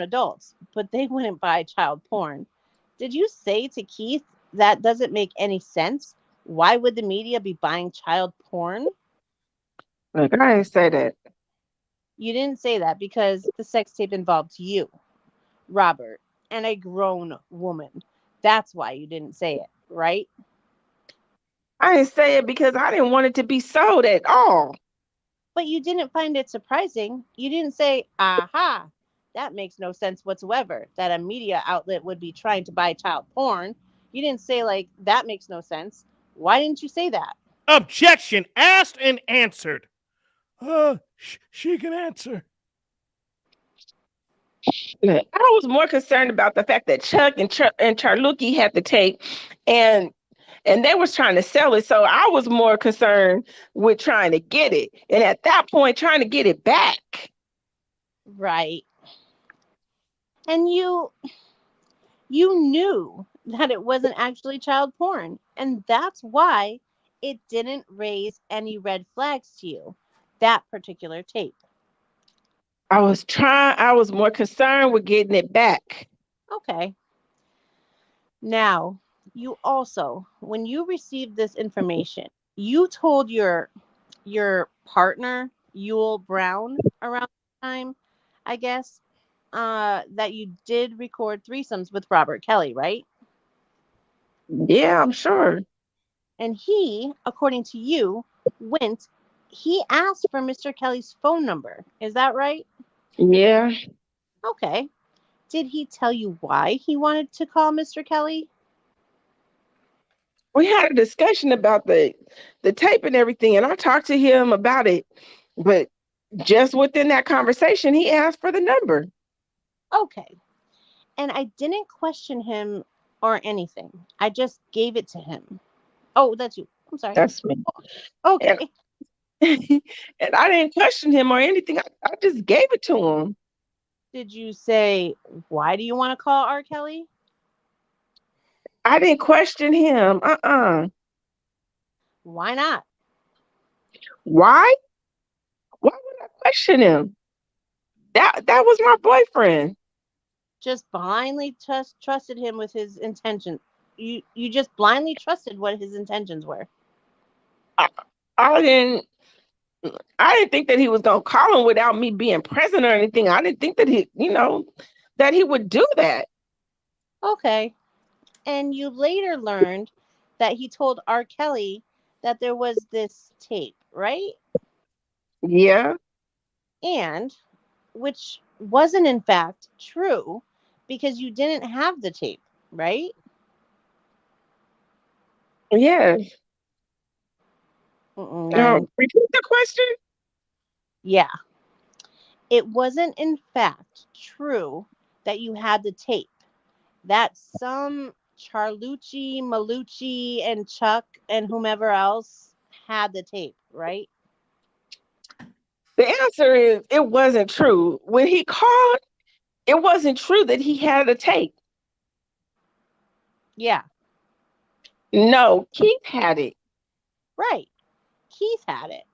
adults, but they wouldn't buy child porn. Did you say to Keith that doesn't make any sense? Why would the media be buying child porn? Look, I didn't say that. You didn't say that because the sex tape involved you, Robert, and a grown woman. That's why you didn't say it, right? I didn't say it because I didn't want it to be sold at all. But you didn't find it surprising. You didn't say, aha, that makes no sense whatsoever, that a media outlet would be trying to buy child porn. You didn't say, like, that makes no sense. Why didn't you say that? Objection! Asked and answered. She can answer. Look, I was more concerned about the fact that Chuck and Charluki had the tape, and they was trying to sell it. So I was more concerned with trying to get it, and at that point, trying to get it back. Right. And you knew that it wasn't actually child porn. And that's why it didn't raise any red flags to you, that particular tape. I was more concerned with getting it back. Okay. Now, you also, when you received this information, you told your partner, Yule Brown, around the time, I guess, that you did record threesomes with Robert Kelly, right? Yeah, I'm sure. And he, according to you, he asked for Mr. Kelly's phone number. Is that right? Yeah. Okay. Did he tell you why he wanted to call Mr. Kelly? We had a discussion about the tape and everything, and I talked to him about it. But just within that conversation, he asked for the number. Okay. And I didn't question him or anything. I just gave it to him. Oh, that's you. I'm sorry. That's me. Okay. And, and I didn't question him or anything. I just gave it to him. Did you say, why do you want to call R. Kelly? I didn't question him. Why not? Why? Why would I question him? That was my boyfriend. Just blindly trusted him with his intention. You just blindly trusted what his intentions were. I, I didn't I didn't think that he was gonna call him without me being present or anything. I didn't think that that he would do that. Okay. And you later learned that he told R. Kelly that there was this tape, right? Yeah. And which wasn't in fact true because you didn't have the tape, right? Yeah. No. Repeat the question. Yeah. It wasn't in fact true that you had the tape. That some Charlucci, Malucci, and Chuck and whomever else had the tape, right? The answer is it wasn't true. When he called, it wasn't true that he had a tape. Yeah, No, Keith had it. right. Keith had it.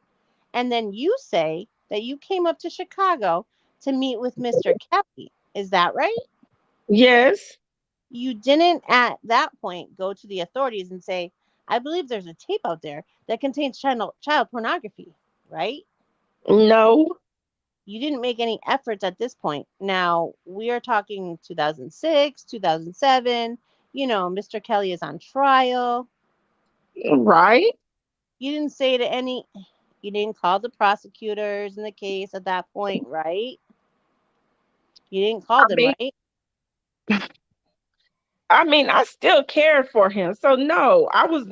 And then you say that you came up to Chicago to meet with Mr. Kelly. Is that right? Yes. You didn't at that point go to the authorities and say, I believe there's a tape out there that contains child pornography, right? No. You didn't make any efforts at this point. Now, we are talking 2006, 2007. Mr. Kelly is on trial. Right. You didn't say to you didn't call the prosecutors in the case at that point, right? You didn't call I them, mean, right? I still cared for him. So no, I was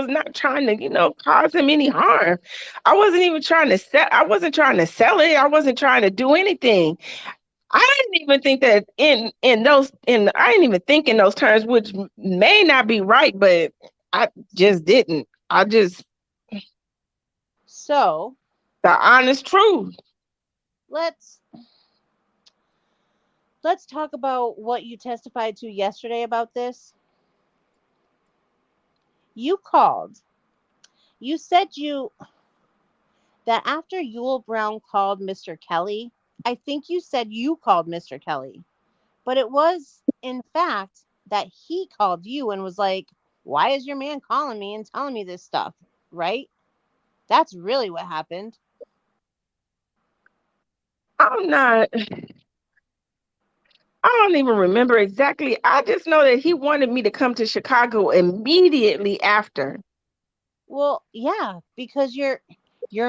not trying to, cause him any harm. I wasn't even trying to I wasn't trying to sell it. I wasn't trying to do anything. I didn't even think that I didn't even think in those terms, which may not be right, but I just didn't. I just So the honest truth. let's talk about what you testified to yesterday about this. You called. You said that after Yule Brown called Mr. Kelly, I think you said you called Mr. Kelly, but it was in fact that he called you and was like, why is your man calling me and telling me this stuff? Right? That's really what happened. I'm not. I don't even remember exactly. I just know that he wanted me to come to Chicago immediately after. Well, yeah, because your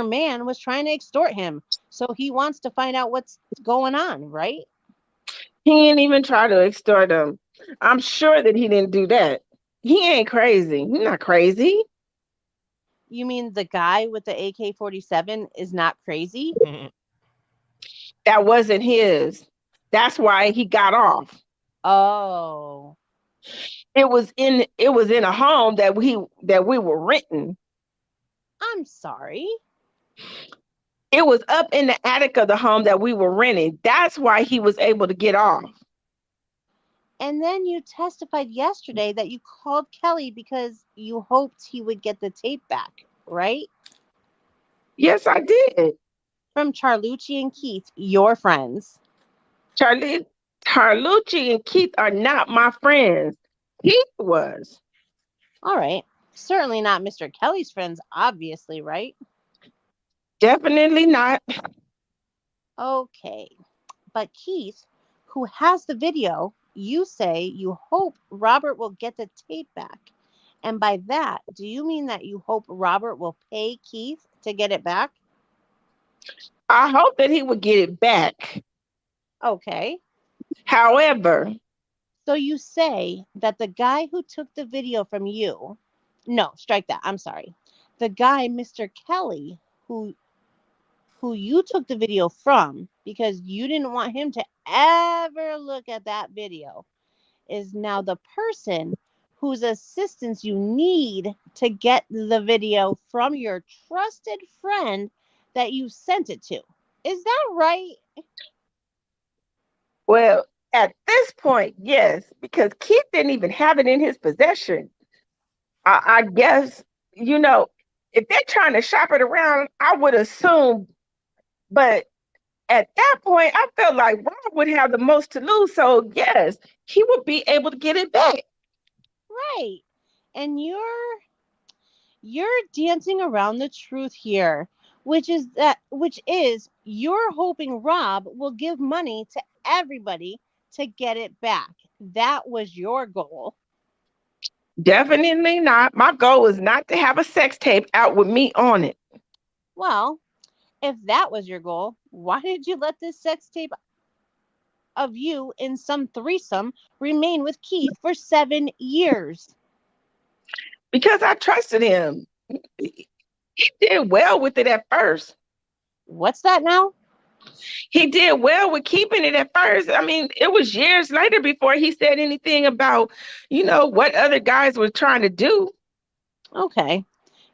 man was trying to extort him. So he wants to find out what's going on, right? He didn't even try to extort him. I'm sure that he didn't do that. He ain't crazy. He's not crazy. You mean the guy with the AK-47 is not crazy? That wasn't his. That's why he got off. Oh, It was in a home that we were renting. I'm sorry. It was up in the attic of the home that we were renting. That's why he was able to get off. And then you testified yesterday that you called Kelly because you hoped he would get the tape back, right? Yes, I did. From Charlucci and Keith, your friends. Charlie, Carlucci and Keith are not my friends. Keith was. All right. Certainly not Mr. Kelly's friends, obviously, right? Definitely not. Okay. But Keith, who has the video, you say you hope Robert will get the tape back. And by that, do you mean that you hope Robert will pay Keith to get it back? I hope that he would get it back. Okay. However, So you say that the guy who took the video from you, no, strike that. I'm sorry. The guy, Mr. Kelly, who you took the video from because you didn't want him to ever look at that video, is now the person whose assistance you need to get the video from your trusted friend that you sent it to. Is that right? well, at this point, yes, because Keith didn't even have it in his possession. I guess, if they're trying to shop it around, I would assume, but at that point, I felt like Rob would have the most to lose. So, yes, he would be able to get it back. Right. And you're dancing around the truth here, which is you're hoping Rob will give money to everybody to get it back. That was your goal. Definitely not. My goal is not to have a sex tape out with me on it. Well, if that was your goal, why did you let this sex tape of you in some threesome remain with Keith for 7 years? Because I trusted him. He did well with it at first. What's that now? He did well with keeping it at first. I mean, it was years later before he said anything about, what other guys were trying to do. Okay.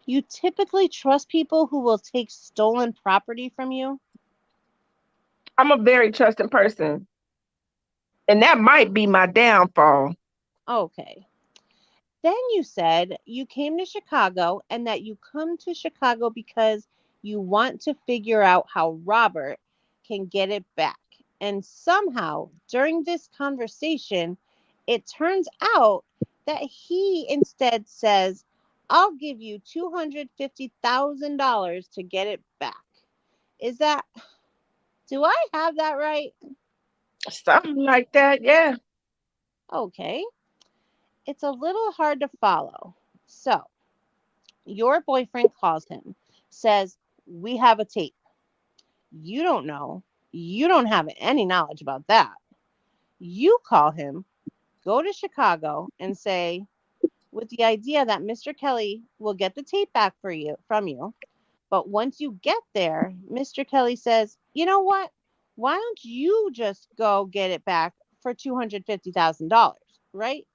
You typically trust people who will take stolen property from you? I'm a very trusting person. And that might be my downfall. Okay. Then you said you came to Chicago and that you come to Chicago because you want to figure out how Robert can get it back. And somehow during this conversation, it turns out that he instead says, I'll give you $250,000 to get it back. Do I have that right? Something like that, yeah. Okay. It's a little hard to follow. So, your boyfriend calls him, says, we have a tape. You don't know. You don't have any knowledge about that. You call him, go to Chicago, and say, with the idea that Mr. Kelly will get the tape back from you. But once you get there, Mr. Kelly says, you know what? Why don't you just go get it back for $250,000, right?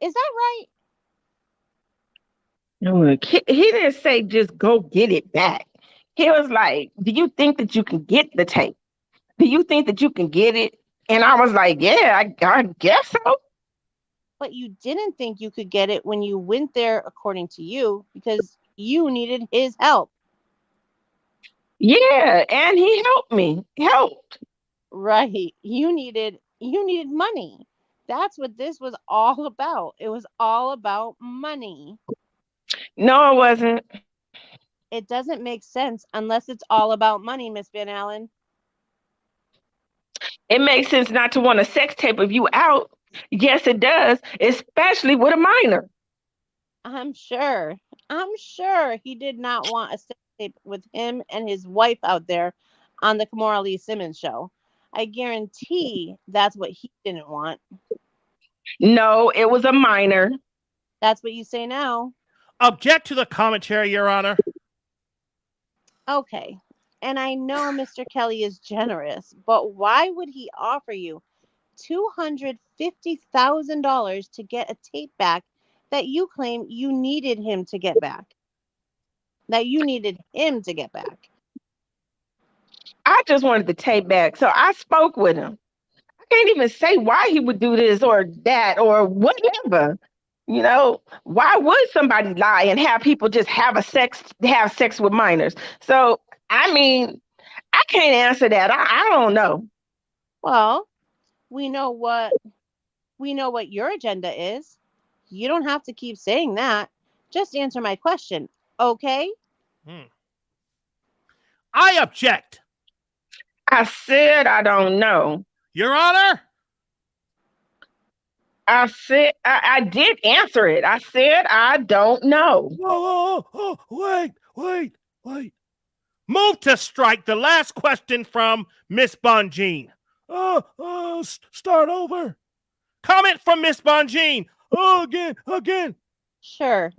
Is that right? Look, he didn't say just go get it back. He was like, do you think that you can get the tape? Do you think that you can get it? And I was like, yeah, I guess so. But you didn't think you could get it when you went there, according to you, because you needed his help. Yeah, and he helped me. Helped. Right. You needed money. That's what this was all about. It was all about money. No, it wasn't. It doesn't make sense unless it's all about money, Miss Van Allen. It makes sense not to want a sex tape of you out. Yes, it does, especially with a minor. I'm sure he did not want a sex tape with him and his wife out there on the Kamora Lee Simmons show. I guarantee that's what he didn't want. No, it was a minor. That's what you say now. Object to the commentary, Your Honor. Okay. And I know Mr. Kelly is generous, but why would he offer you $250,000 to get a tape back that you claim you needed him to get back? That you needed him to get back. I just wanted the tape back. So I spoke with him. I can't even say why he would do this or that or whatever. Why would somebody lie and have people just have sex with minors? So, I mean, I can't answer that. I don't know. Well, we know what your agenda is. You don't have to keep saying that. Just answer my question, okay? I object. I said I don't know. Your Honor. I did answer it. I said I don't know. Wait. Move to strike. The last question from Miss Bonjean. Start over. Comment from Miss Bonjean. Again. Sure.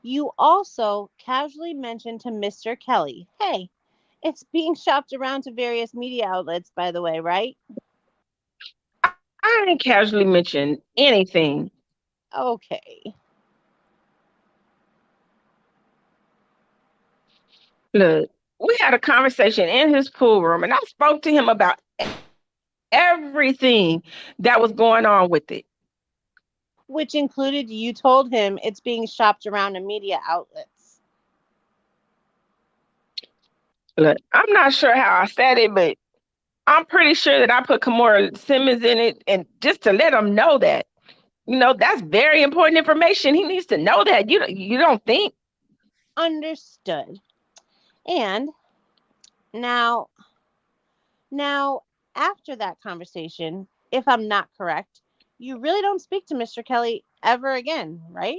You also casually mentioned to Mr. Kelly, hey, it's being shopped around to various media outlets, by the way, right? I didn't casually mention anything. Okay. Look, we had a conversation in his pool room, and I spoke to him about everything that was going on with it. Which included you told him it's being shopped around to media outlets. Look, I'm not sure how I said it, but I'm pretty sure that I put Kimora Simmons in it, and just to let him know that, that's very important information. He needs to know that. You don't think? Understood. And now after that conversation, if I'm not correct, you really don't speak to Mr. Kelly ever again, right?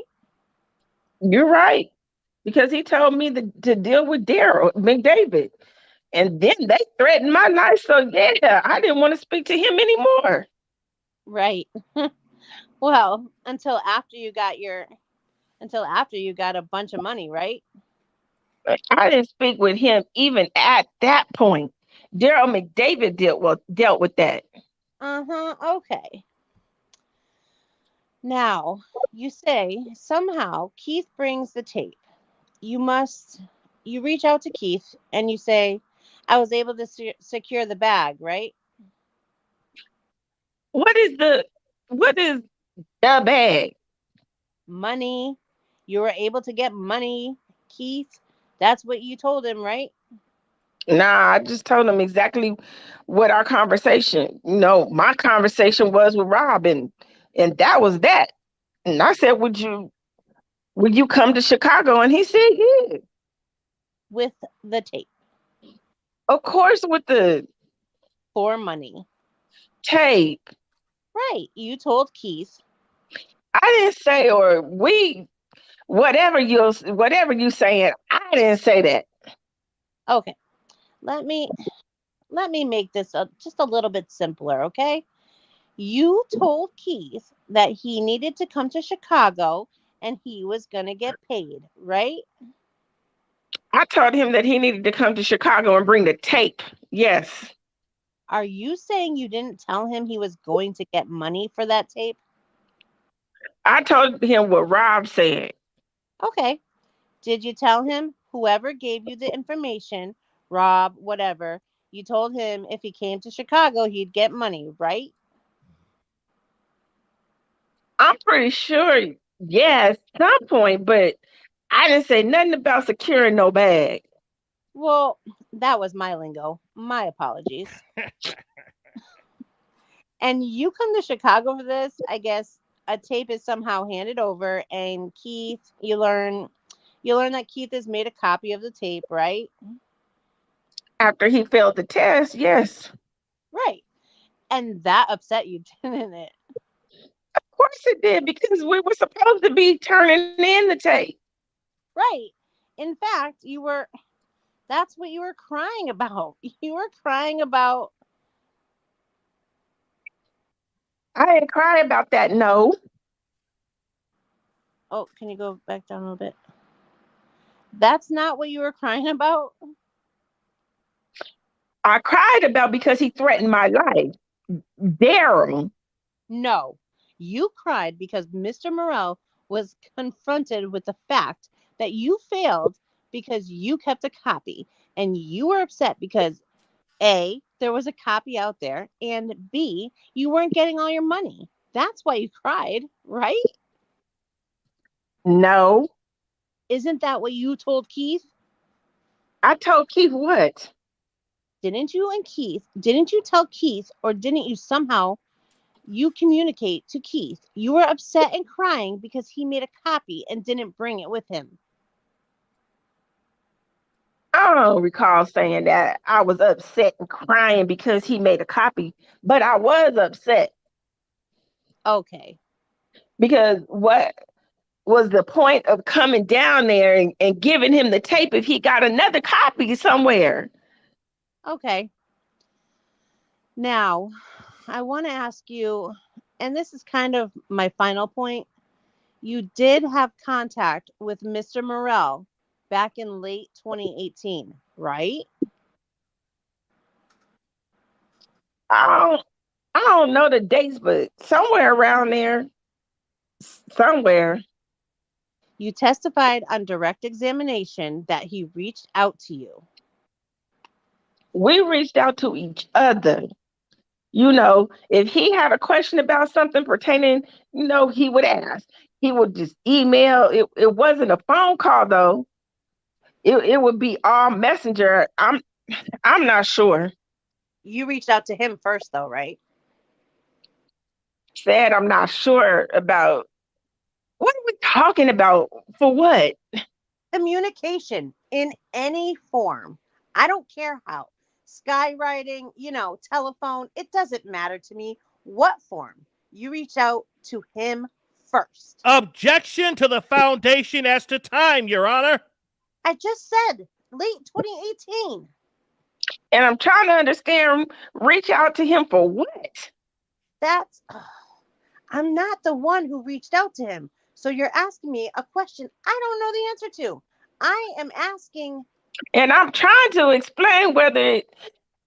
You're right, because he told me to deal with Daryl McDavid, and then they threatened my life. So yeah, I didn't want to speak to him anymore. Right. Well, until after you got a bunch of money, right? I didn't speak with him even at that point. Daryl McDavid dealt with that. Okay. Now, you say somehow Keith brings the tape. You reach out to Keith and you say, I was able to secure the bag, right? What is the bag? Money. You were able to get money, Keith. That's what you told him, right? Nah, I just told him exactly what our conversation. My conversation was with Rob, and that was that. And I said, would you come to Chicago? And he said, yeah. With the tape. Of course, with the For money. tape. Right. You told Keith. I didn't say, or we, whatever you saying. I didn't say that. Okay. Let me make this just a little bit simpler, okay? You told Keith that he needed to come to Chicago and he was going to get paid, right? I told him that he needed to come to Chicago and bring the tape. Yes. Are you saying you didn't tell him he was going to get money for that tape? I told him what Rob said. Okay. Did you tell him whoever gave you the information, Rob, whatever, you told him if he came to Chicago, he'd get money, right? I'm pretty sure, yes, some point, but I didn't say nothing about securing no bag. Well, that was my lingo. My apologies. And you come to Chicago for this, I guess a tape is somehow handed over and Keith, you learn that Keith has made a copy of the tape, right? After he failed the test, yes. Right. And that upset you, didn't it? Of course it did, because we were supposed to be turning in the tape. Right. In fact, that's what you were crying about. You were crying about. I didn't cry about that, no. Oh, can you go back down a little bit? That's not what you were crying about? I cried about because he threatened my life. Daryl. No. You cried because Mr. Morrell was confronted with the fact that you failed because you kept a copy. And you were upset because A, there was a copy out there, and B, you weren't getting all your money. That's why you cried, right? No. Isn't that what you told Keith? I told Keith what? Didn't you tell Keith, or didn't you somehow communicate to Keith you were upset and crying because he made a copy and didn't bring it with him? I don't recall saying that I was upset and crying because he made a copy, but I was upset. Okay. Because what was the point of coming down there and giving him the tape if he got another copy somewhere? Okay. Now, I want to ask you, and this is kind of my final point. You did have contact with Mr. Morrell back in late 2018, right? I don't know the dates, but somewhere around there, somewhere. You testified on direct examination that he reached out to you. We reached out to each other. You know, if he had a question about something pertaining, he would ask. He would just email. It wasn't a phone call though. It would be all messenger. I'm not sure. You reached out to him first, though, right? Said I'm not sure about what are we talking about? For what? Communication in any form. I don't care how. Skywriting, telephone, it doesn't matter to me what form. You reach out to him first. Objection to the foundation as to time, Your Honor. I just said late 2018. And I'm trying to understand, reach out to him for what? I'm not the one who reached out to him. So you're asking me a question I don't know the answer to. I am asking. And I'm trying to explain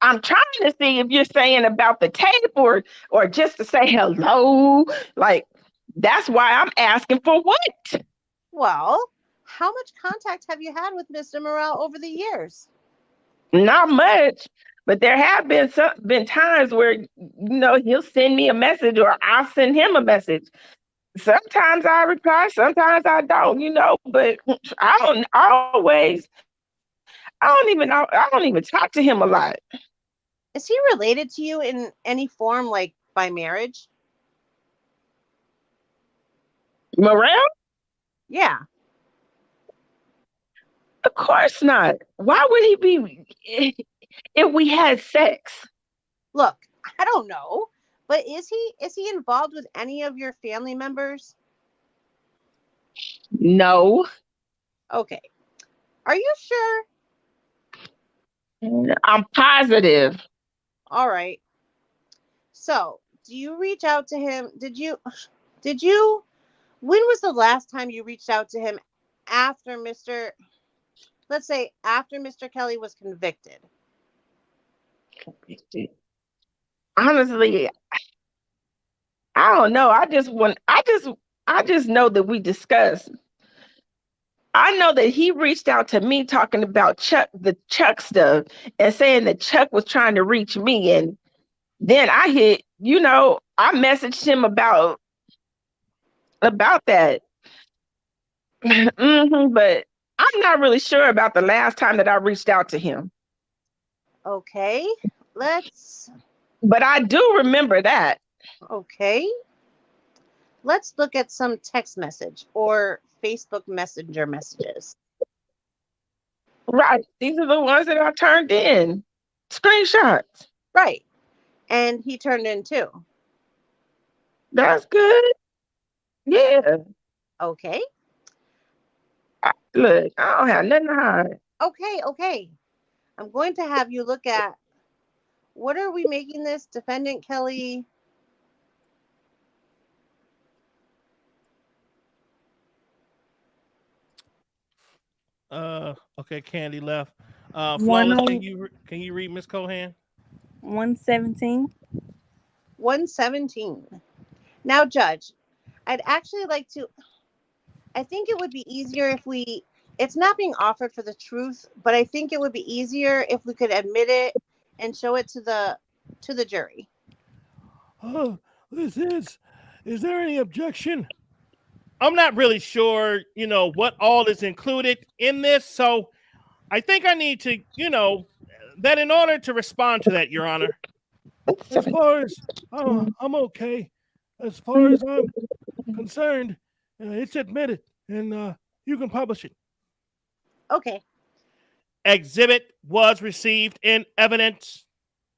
I'm trying to see if you're saying about the tape or just to say hello. Like, that's why I'm asking for what? Well, how much contact have you had with Mr. Morrell over the years? Not much, but there have been times where he'll send me a message or I'll send him a message. Sometimes I reply, sometimes I don't, but I don't always. I don't even talk to him a lot. Is he related to you in any form, like by marriage? Morrell? Yeah. Of course not. Why would he be if we had sex? Look, I don't know, but is he involved with any of your family members? No. Okay. Are you sure? I'm positive. All right. So, do you reach out to him? Did you, when was the last time you reached out to him after let's say after Mr. Kelly was convicted? Honestly, I don't know. I just know that we discussed. I know that he reached out to me talking about the Chuck stuff and saying that Chuck was trying to reach me. And then I messaged him about that. But I'm not really sure about the last time that I reached out to him. Okay. But I do remember that. Okay. Let's look at some text message or Facebook Messenger messages. Right. These are the ones that I turned in. Screenshots. Right. And he turned in too. That's good. Yeah. Okay. Look, I don't have nothing to hide. Okay. I'm going to have you look at, what are we making this? Defendant Kelly. Okay, Candy left. Flawless, can you read Miss Cohan? 117. 117. Now, Judge, I'd actually like to, I think it would be easier if it's not being offered for the truth, but I think it would be easier if we could admit it and show it to the jury. Oh, is there any objection? I'm not really sure, what all is included in this. So I think I need to, that in order to respond to that, Your Honor, as far as I'm okay, as far as I'm concerned, it's admitted and you can publish it. Okay. Exhibit was received in evidence.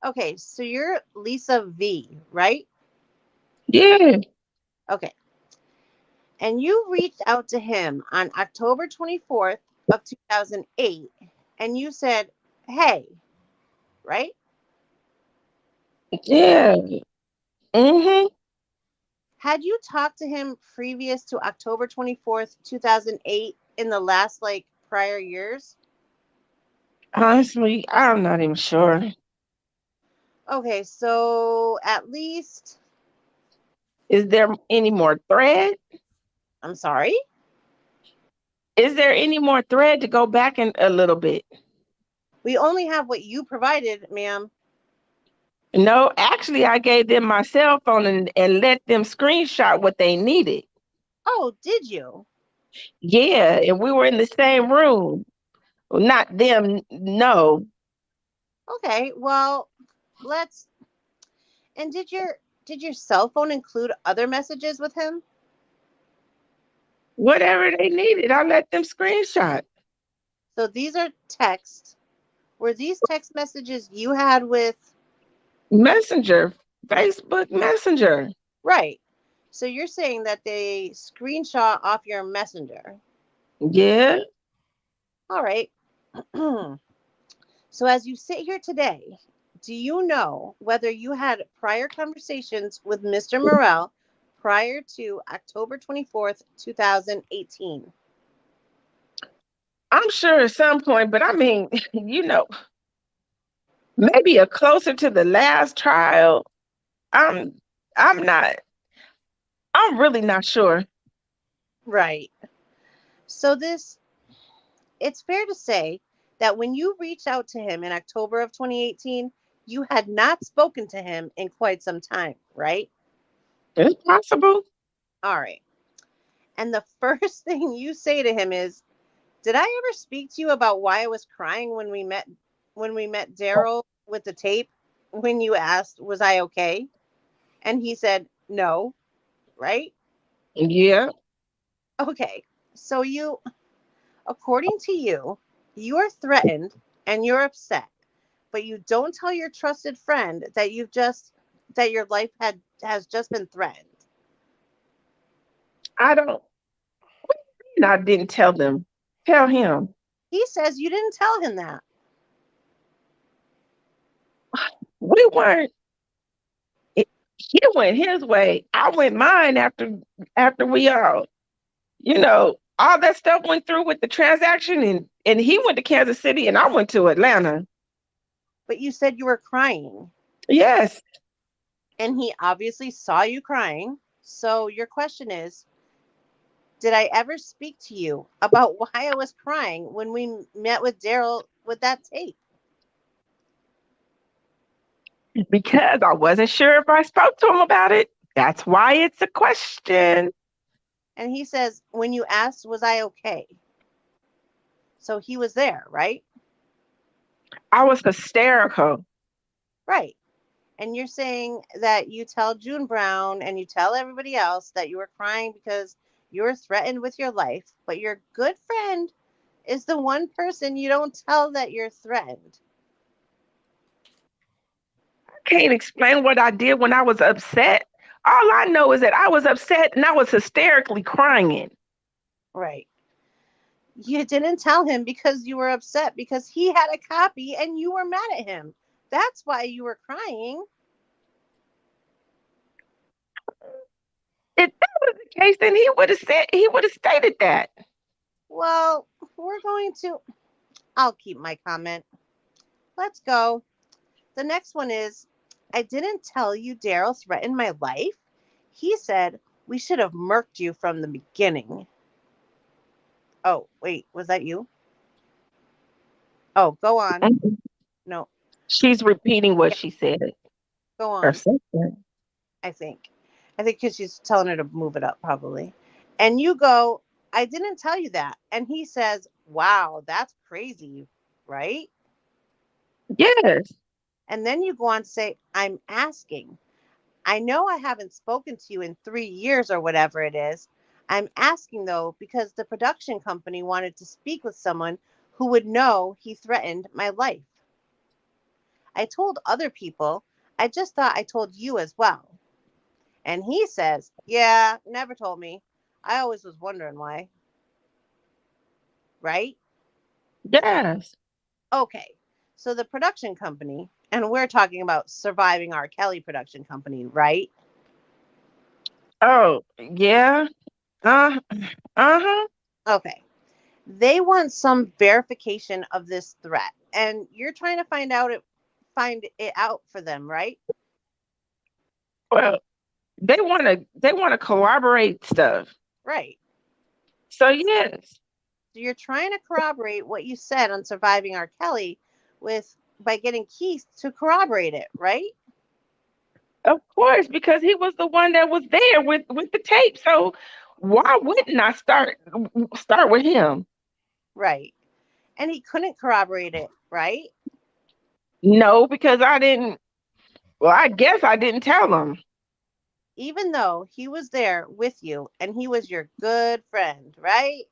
Okay, so you're Lisa V, right? Yeah. Okay. And you reached out to him on October 24th of 2008 and you said, "Hey," right? Yeah. Mm-hmm. Had you talked to him previous to October 24th, 2008 in the last prior years? Honestly, I'm not even sure. Okay, so at least, Is there any more thread? I'm sorry. Is there any more thread to go back in a little bit? We only have what you provided, ma'am. No, actually, I gave them my cell phone and let them screenshot what they needed. Oh, did you? Yeah, and we were in the same room. Well, not them, no. Okay, well, let's and did your cell phone include other messages with him? Whatever they needed, I let them screenshot. So these are texts. Were these text messages you had with Messenger, Facebook Messenger. right? So you're saying that they screenshot off your messenger. Yeah, All right. So as you sit here today, do you know whether you had prior conversations with Mr. Morel prior to October 24th, 2018? I'm sure at some point, but I mean, maybe a closer to the last trial. I'm I'm not I'm really not sure. Right. So it's fair to say that when you reached out to him in October of 2018, you had not spoken to him in quite some time, right? It's possible. All right. And the first thing you say to him is, "Did I ever speak to you about why I was crying when we met Daryl with the tape when you asked was I okay?" And he said, "No," right? Yeah. Okay. So according to you, you are threatened and you're upset, but you don't tell your trusted friend that your life has just been threatened. I don't I didn't tell them. Tell him. He says you didn't tell him that. We weren't it, he went his way. I went mine after we all that stuff went through with the transaction and he went to Kansas City and I went to Atlanta. But you said you were crying, Yes. and he obviously saw you crying. So your question is, did I ever speak to you about why I was crying when we met with Daryl with that tape? Because I wasn't sure if I spoke to him about it. That's why it's a question. And he says, when you asked, was I okay? So he was there, right? I was hysterical. Right. And you're saying that you tell June Brown and you tell everybody else that you were crying because you were threatened with your life, but your good friend is the one person you don't tell that you're threatened. Can't explain what I did when I was upset. All I know is that I was upset and I was hysterically crying. Right. You didn't tell him because you were upset because he had a copy and you were mad at him. That's why you were crying. If that was the case, then he would have stated that. Well, I'll keep my comment. Let's go. The next one is, I didn't tell you Daryl threatened my life. He said we should have murked you from the beginning. Oh, wait, was that you? Oh, go on. No, She's repeating what yeah, she said go or on. something. I think. I think because she's telling her to move it up, probably. And you go, I didn't tell you that. And he says, wow, that's crazy, right? Yes. And then you go on to say, I'm asking. I know I haven't spoken to you in 3 years or whatever it is. I'm asking, though, because the production company wanted to speak with someone who would know he threatened my life. I told other people. I just thought I told you as well. And he says, yeah, never told me. I always was wondering why. Right? Yes. Okay. So the production company, and we're talking about Surviving R. Kelly production company, right? Oh, yeah. Uh-huh. Okay. They want some verification of this threat. And you're trying to find it out for them, right? Well, they wanna corroborate stuff. Right. So yes, So you're trying to corroborate what you said on Surviving R. Kelly by getting Keith to corroborate it, right? of course, because he was the one that was there with the tape. So why wouldn't I start with him? Right. And he couldn't corroborate it, right? No, because I didn't. Well, I guess I didn't tell him. Even though he was there with you and he was your good friend, right?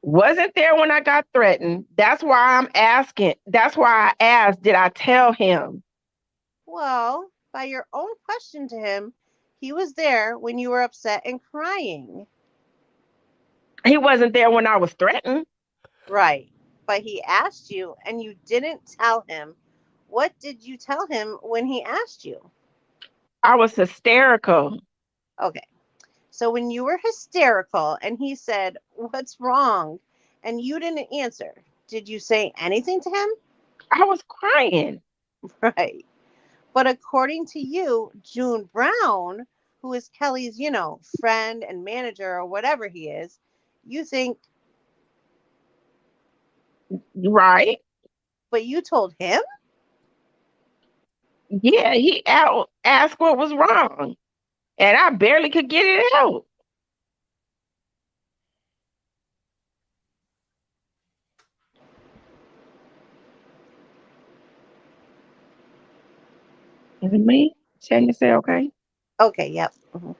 Wasn't there when I got threatened. That's why I'm asking. That's why I asked, did I tell him? Well, by your own question to him, he was there when you were upset and crying. He wasn't there when I was threatened. Right. But he asked you and you didn't tell him. What did you tell him when he asked you? I was hysterical. Okay. So when you were hysterical and he said, what's wrong? And you didn't answer, did you say anything to him? I was crying. Right. But according to you, June Brown, who is Kelly's, friend and manager or whatever he is, you think, Right. but you told him? Yeah, he asked what was wrong. And I barely could get it out. Is it me? Shouldn't you say okay? Okay, yep. Mhm.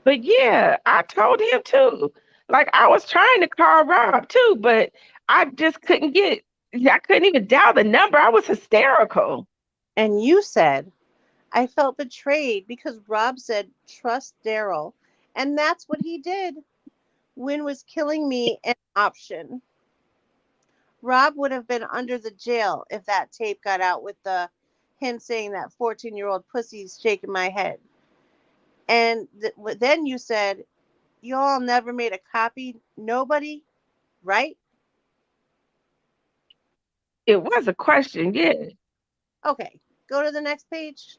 But yeah, I told him too. Like I was trying to call Rob too, but I just I couldn't even dial the number. I was hysterical. And you said, I felt betrayed because Rob said, trust Daryl. And that's what he did. When was killing me an option? Rob would have been under the jail if that tape got out with him saying that 14-year-old pussy's shaking my head. And then you said, you all never made a copy? Nobody? Right? It was a question, yeah. Okay. Go to the next page.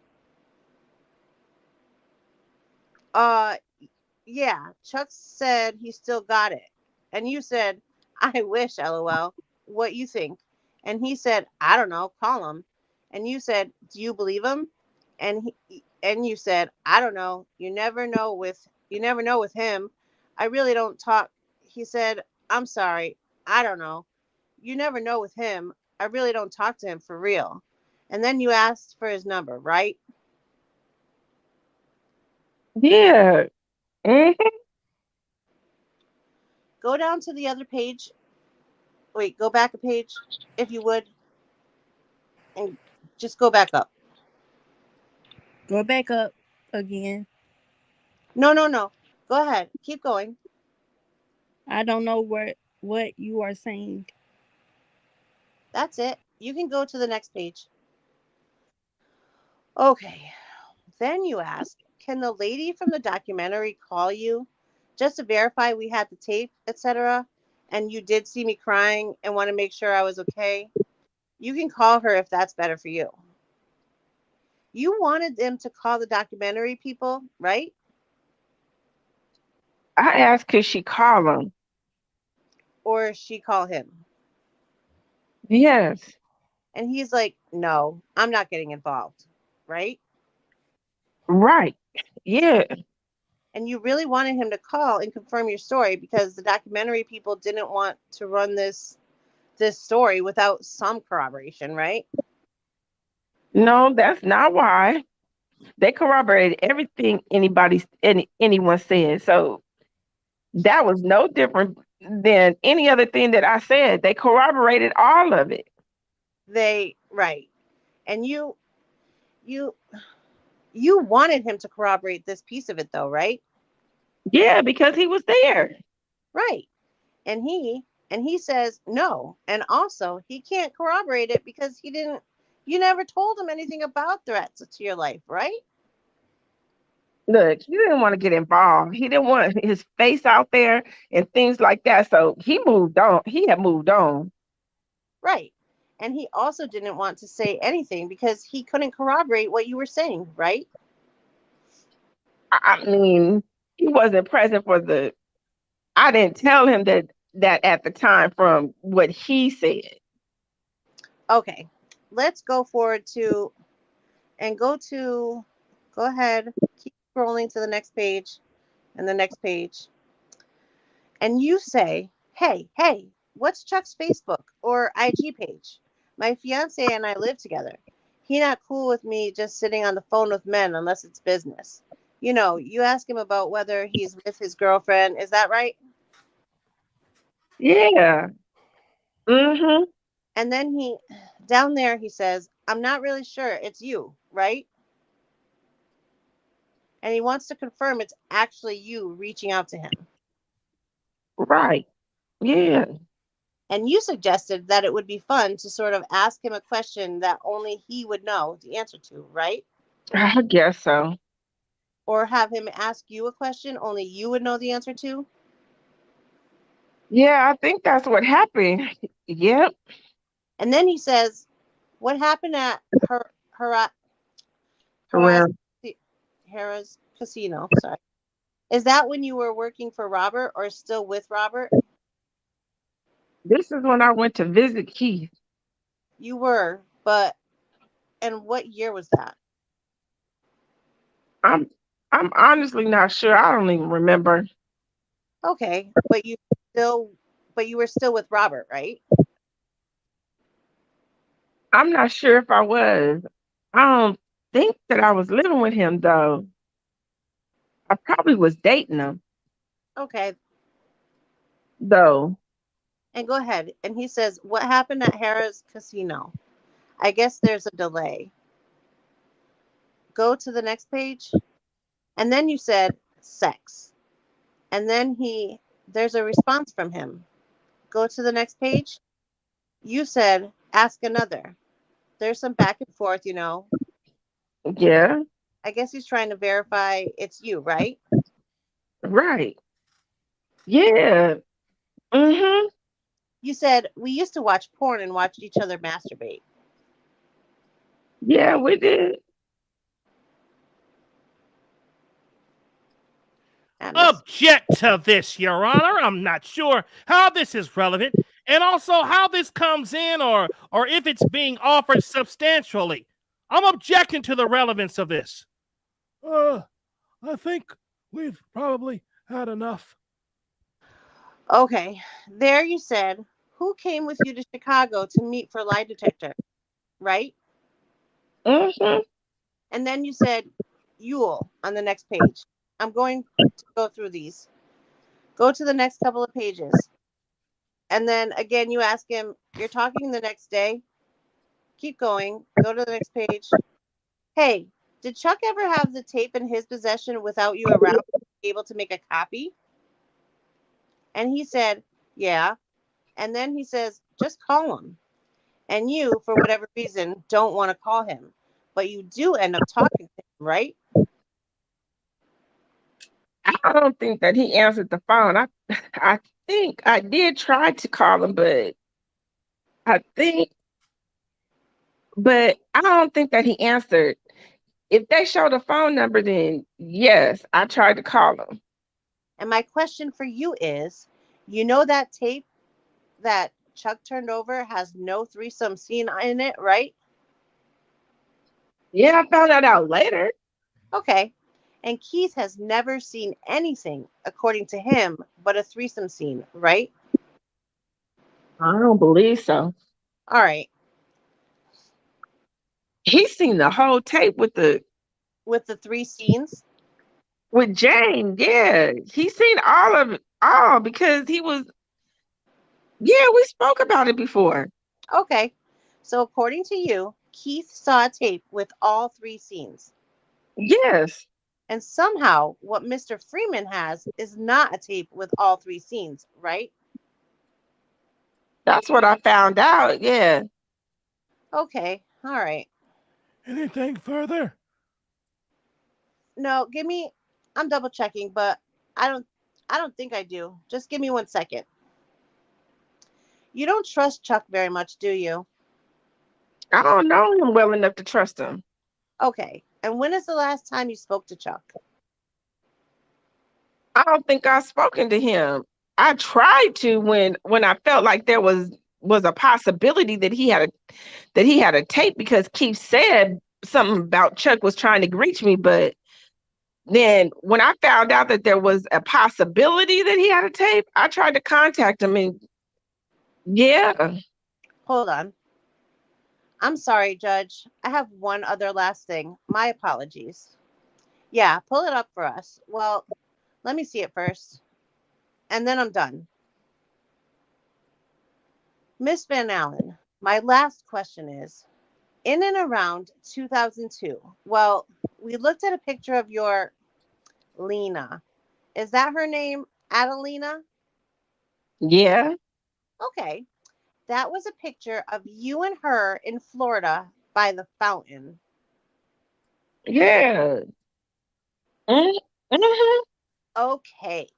Yeah. Chuck said he still got it. And you said, I wish, LOL. What you think? And he said, I don't know. Call him. And you said, do you believe him? And you said, I don't know. You never know with him. I really don't talk. He said, I'm sorry. I don't know. You never know with him. I really don't talk to him for real. And then you asked for his number, right? Yeah. hmm Go down to the other page. Wait, go back a page, if you would, and just go back up. Go back up again. No, no, no. Go ahead. Keep going. I don't know what you are saying. That's it. You can go to the next page. Okay. Then you ask, can the lady from the documentary call you just to verify we had the tape, etc.? And you did see me crying and want to make sure I was okay? You can call her if that's better for you. You wanted them to call the documentary people, right? I asked could she call him? Or she call him? Yes. And he's like, no, I'm not getting involved, right? Right. Yeah. And you really wanted him to call and confirm your story because the documentary people didn't want to run this story without some corroboration, right? No, that's not why. They corroborated everything anyone said. So that was no different than any other thing that I said. They corroborated all of it. Right. And you You wanted him to corroborate this piece of it, though, right? Yeah, because he was there. Right. And he says no. And also, he can't corroborate it because you never told him anything about threats to your life, right? Look, he didn't want to get involved. He didn't want his face out there and things like that. So he moved on. He had moved on. Right. And he also didn't want to say anything because he couldn't corroborate what you were saying, right? I mean, he wasn't present for the. I didn't tell him that at the time from what he said. Okay. Let's go forward to and go ahead, keep scrolling to the next page and the next page. And you say, hey, what's Chuck's Facebook or IG page? My fiance and I live together. He not cool with me just sitting on the phone with men unless it's business. You ask him about whether he's with his girlfriend. Is that right? Yeah. Mm-hmm. And then down there, he says, I'm not really sure it's you, right? And he wants to confirm it's actually you reaching out to him. Right. Yeah. And you suggested that it would be fun to sort of ask him a question that only he would know the answer to, right? I guess so. Or have him ask you a question only you would know the answer to. Yeah, I think that's what happened. Yep. And then he says, what happened at Hara's, Well, Hara's casino? Sorry. Is that when you were working for Robert or still with Robert? this is when I went to visit Keith. You were, and what year was that? I'm I'm honestly not sure. I don't even remember. Okay, but you were still with Robert, right? I'm not sure if I was. I don't think that I was living with him though. I probably was dating him Okay, though. and go ahead. And he says, what happened at Hara's casino? I guess there's a delay. Go to the next page. And then you said sex. And then there's a response from him. Go to the next page. You said, ask another. There's some back and forth. Yeah, I guess he's trying to verify it's you, right? right. Yeah. Mm-hmm. You said, we used to watch porn and watch each other masturbate. Yeah, we did. Atmos. Object to this, Your Honor. I'm not sure how this is relevant, and also how this comes in, or if it's being offered substantially. I'm objecting to the relevance of this. I think we've probably had enough. Okay, there you said, who came with you to Chicago to meet for lie detector, right? Mm-hmm. And then you said Yule on the next page. I'm going to go through these. Go to the next couple of pages. And then again, you ask him, you're talking the next day. Keep going. Go to the next page. Hey, did Chuck ever have the tape in his possession without you around to be able to make a copy? And he said, yeah. And then he says, just call him. And you, for whatever reason, don't want to call him. But you do end up talking to him, right? I don't think that he answered the phone. I think I did try to call him, I think, but I don't think that he answered. If they show the phone number, then yes, I tried to call him. And my question for you is, that tape that Chuck turned over has no threesome scene in it, right? Yeah, I found that out later. Okay. And Keith has never seen anything, according to him, but a threesome scene, right? I don't believe so. All right. He's seen the whole tape With the three scenes? with Jane. Yeah, he's seen all of it, all because he was. Yeah, we spoke about it before. Okay. So according to you, Keith saw a tape with all three scenes. Yes. And somehow what Mr. Freeman has is not a tape with all 3 scenes, right? That's what I found out. Yeah. Okay, all right. Anything further? No, I'm double checking, but I don't think I do. Just give me 1 second. You don't trust Chuck very much, do you? I don't know him well enough to trust him. Okay. And when is the last time you spoke to Chuck? I don't think I've spoken to him. I tried to when I felt like there was a possibility that he had a tape, because Keith said something about Chuck was trying to reach me, but then when I found out that there was a possibility that he had a tape, I tried to contact him, and yeah. Hold on. I'm sorry, Judge. I have one other last thing. My apologies. Yeah, pull it up for us. Well, let me see it first. And then I'm done. Miss Van Allen, my last question is, in and around 2002, well, we looked at a picture of your Lena. Is that her name, Adelina? Yeah. Okay. That was a picture of you and her in Florida by the fountain. Yeah. Mm-hmm. Okay.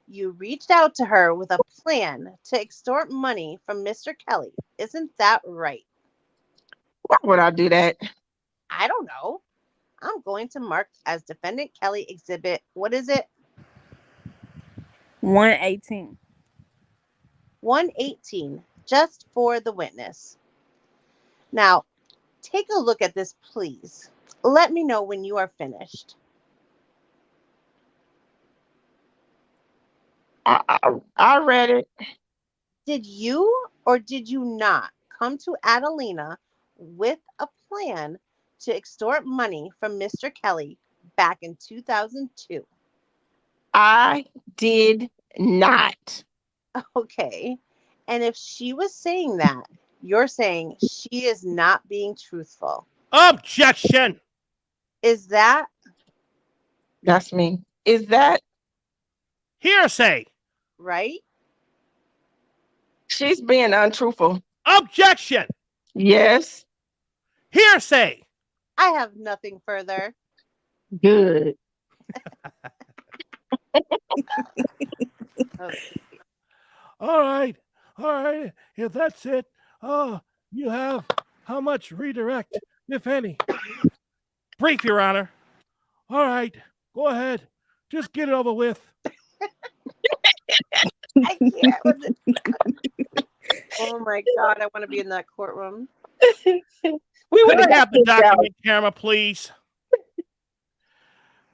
You reached out to her with a plan to extort money from Mr. Kelly. Isn't that right? Why would I do that? I don't know. I'm going to mark as Defendant Kelly exhibit. What is it? 118. 118, just for the witness. Now, take a look at this, please. Let me know when you are finished. I read it. Did you or did you not come to Adelina with a plan to extort money from Mr. Kelly back in 2002? I did not. Okay. And if she was saying that, you're saying she is not being truthful. Objection! Is that That's me. Is that Hearsay! right? she's being untruthful? Objection! Yes. Hearsay! I have nothing further. Good. Okay. All right. If that's it, you have how much redirect, if any? Brief, Your Honor. All right. Go ahead. Just get it over with. I can't with it. Oh my God, I want to be in that courtroom. We would Could I have the this out. document camera, please?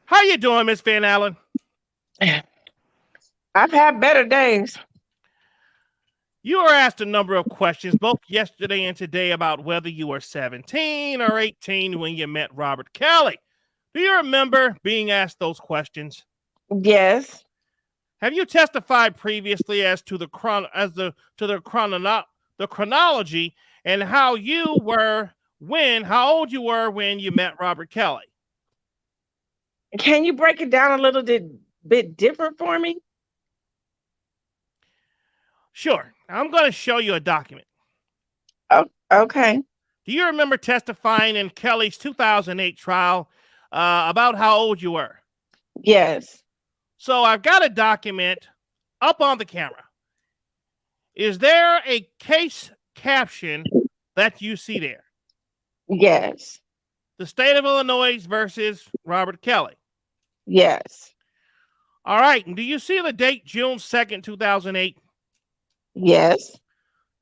How you doing, Miss Van Allen? I've had better days. You were asked a number of questions, both yesterday and today, about whether you were 17 or 18 when you met Robert Kelly. Do you remember being asked those questions? Yes. Have you testified previously as to the chronology and how old you were when you met Robert Kelly? Can you break it down a little bit different for me? Sure. I'm going to show you a document. Oh, okay. Do you remember testifying in Kelly's 2008 trial about how old you were? Yes. So I've got a document up on the camera. Is there a case caption that you see there? Yes. The state of Illinois versus Robert Kelly. Yes. All right. And do you see the date June 2nd, 2008? Yes.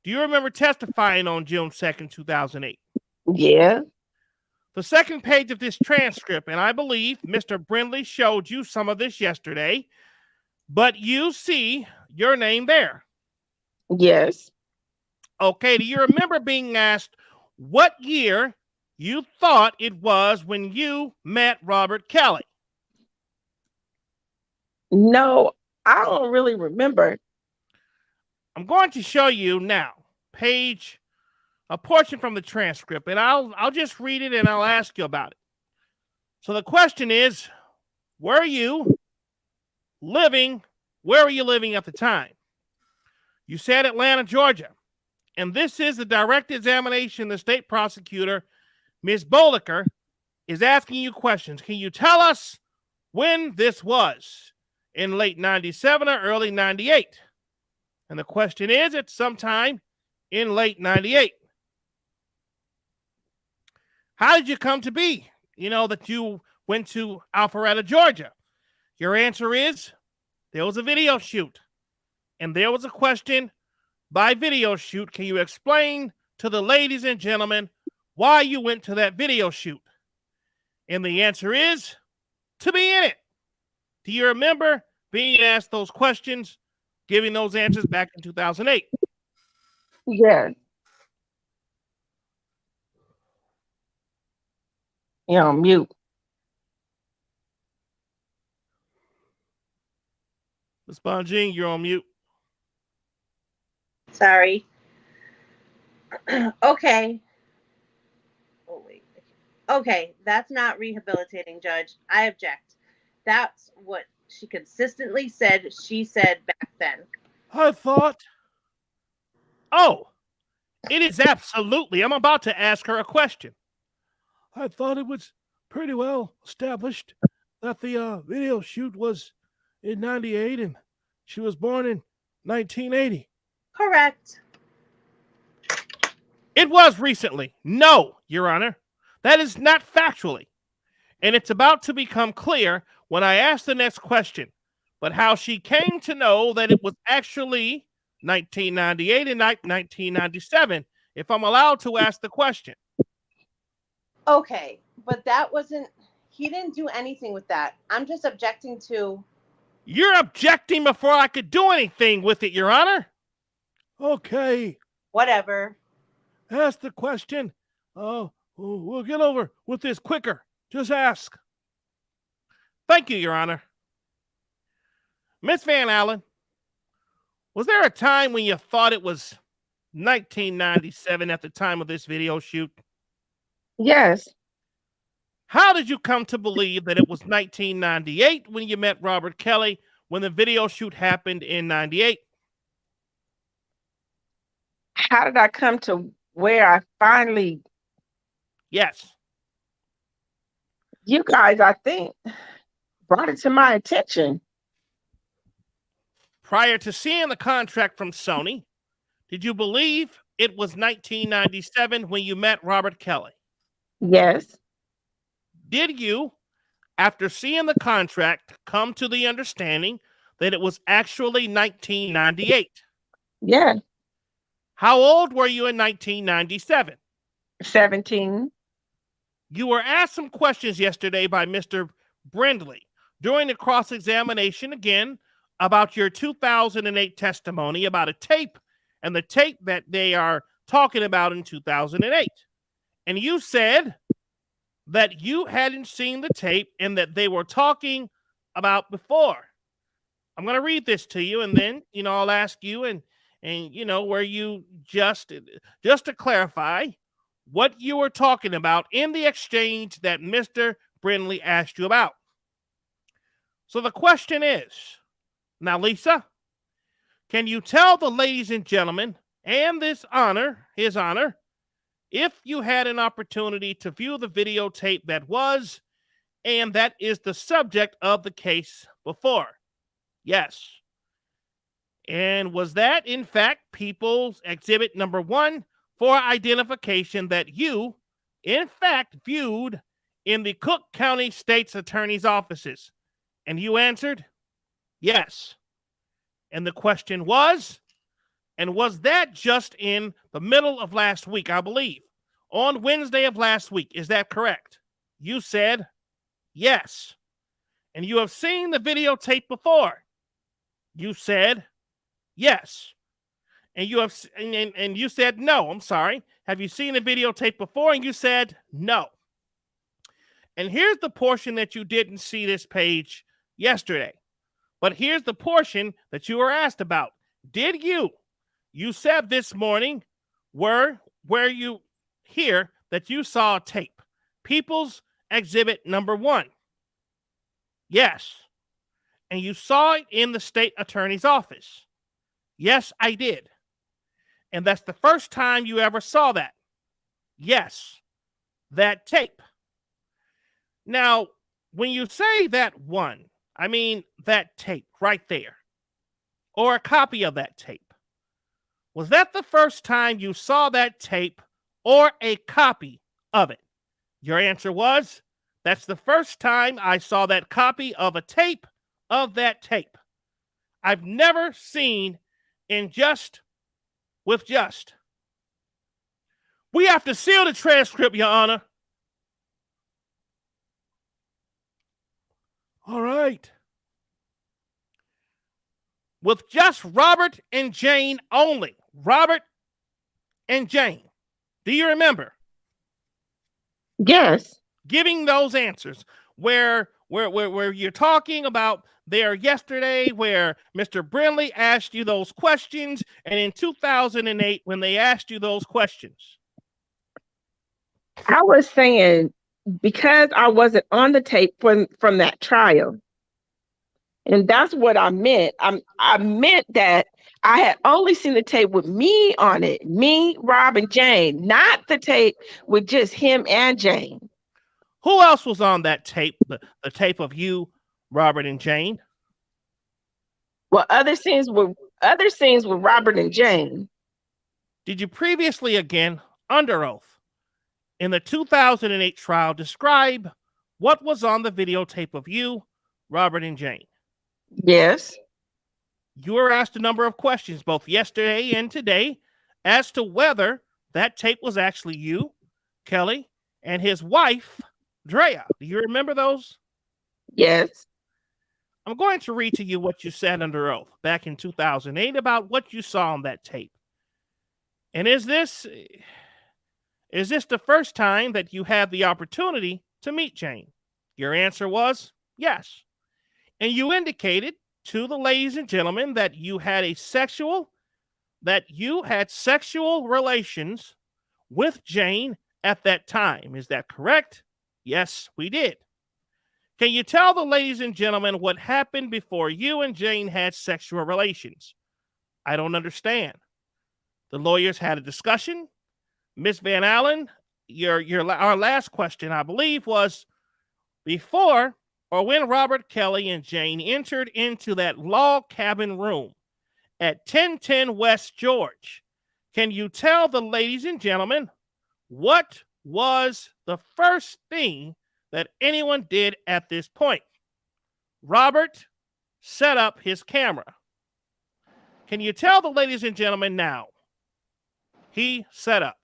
Do you remember testifying on June 2nd, 2008? Yeah. The second page of this transcript, and I believe Mr. Brindley showed you some of this yesterday, but you see your name there. Yes. Okay, do you remember being asked what year you thought it was when you met Robert Kelly? No, I don't really remember. I'm going to show you now a portion from the transcript, and I'll just read it and I'll ask you about it. So the question is, were you living, where were you living at the time? You said Atlanta, Georgia. And this is the direct examination. The state prosecutor, Ms. Boliker, is asking you questions. Can you tell us when this was? In late 97 or early 98? And the question is, it's sometime in late 98. How did you come to be, that you went to Alpharetta, Georgia? Your answer is, there was a video shoot. And there was a question by video shoot. Can you explain to the ladies and gentlemen why you went to that video shoot? And the answer is, to be in it. Do you remember being asked those questions, giving those answers back in 2008? Yes. You're on mute. Ms. Bonjean, you're on mute. Sorry. Okay. Oh, wait. Okay, that's not rehabilitating, Judge. I object. That's what she consistently said she said back then. I thought. Oh, it is absolutely. I'm about to ask her a question. I thought it was pretty well established that the video shoot was in 98 and she was born in 1980. Correct. It was recently. No, Your Honor. That is not factually. And it's about to become clear when I ask the next question. But how she came to know that it was actually 1998 and 1997, if I'm allowed to ask the question. Okay, but that wasn't, he didn't do anything with that. I'm just objecting to. You're objecting before I could do anything with it, Your Honor. Okay. Whatever. Ask the question. We'll get over with this quicker. Just ask. Thank you, Your Honor. Miss Van Allen, was there a time when you thought it was 1997 at the time of this video shoot? Yes. How did you come to believe that it was 1998 when you met Robert Kelly when the video shoot happened in 98? How did I come to where I finally... Yes. You guys, I think, brought it to my attention. Prior to seeing the contract from Sony, did you believe it was 1997 when you met Robert Kelly? Yes. Did you, after seeing the contract, come to the understanding that it was actually 1998? Yeah. How old were you in 1997? 17. You were asked some questions yesterday by Mr. Brindley during the cross-examination again about your 2008 testimony about a tape and the tape that they are talking about in 2008. And you said that you hadn't seen the tape and that they were talking about before. I'm going to read this to you and then, I'll ask you and where you just to clarify what you were talking about in the exchange that Mr. Brindley asked you about. So the question is, now, Lisa, can you tell the ladies and gentlemen and his honor, if you had an opportunity to view the videotape that was, and that is the subject of the case before? Yes. And was that, in fact, People's Exhibit number 1 for identification that you, in fact, viewed in the Cook County State's Attorney's offices? And you answered, yes. And the question was, and was that just in the middle of last week, I believe, on Wednesday of last week? Is that correct? You said, yes. And you have seen the videotape before? You said, yes. And you have, and you said, no, I'm sorry. Have you seen the videotape before? And you said, no. And here's the portion that you didn't see this page yesterday. But here's the portion that you were asked about. Did you said this morning, where you hear that you saw a tape, People's exhibit number 1? Yes. And you saw it in the state attorney's office? Yes, I did. And that's the first time you ever saw that? Yes. That tape. Now, when you say that one, I mean that tape right there, or a copy of that tape. Was that the first time you saw that tape or a copy of it? Your answer was, that's the first time I saw that copy of a tape of that tape. I've never seen in Just with Just. We have to seal the transcript, Your Honor. All right. With just Robert and Jane only. Robert and Jane. Do you remember? Yes. Giving those answers where you're talking about there yesterday where Mr. Brindley asked you those questions, and in 2008 when they asked you those questions. I was saying, because I wasn't on the tape from that trial. And that's what I meant. I meant that I had only seen the tape with me on it. Me, Rob, and Jane. Not the tape with just him and Jane. Who else was on that tape? The tape of you, Robert, and Jane? Well, other scenes with Robert and Jane. Did you previously, again, under oath, in the 2008 trial, describe what was on the videotape of you, Robert, and Jane? Yes. You were asked a number of questions, both yesterday and today, as to whether that tape was actually you, Kelly, and his wife, Drea. Do you remember those? Yes. I'm going to read to you what you said under oath back in 2008 about what you saw on that tape. And is this the first time that you had the opportunity to meet Jane? Your answer was yes. And you indicated to the ladies and gentlemen that you had sexual relations with Jane at that time. Is that correct? Yes, we did. Can you tell the ladies and gentlemen what happened before you and Jane had sexual relations? I don't understand. The lawyers had a discussion. Miss Van Allen, our last question, I believe, was before or when Robert Kelly and Jane entered into that log cabin room at 1010 West George. Can you tell the ladies and gentlemen what was the first thing that anyone did at this point? Robert set up his camera. Can you tell the ladies and gentlemen now? He set up.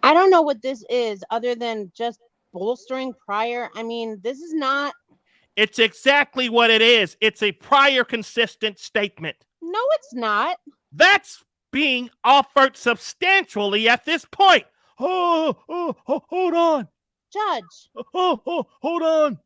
I don't know what this is other than just bolstering prior. I mean, this is not. It's exactly what it is. It's a prior consistent statement. No, it's not. That's being offered substantially at this point. Oh, hold on. Judge. Hold on.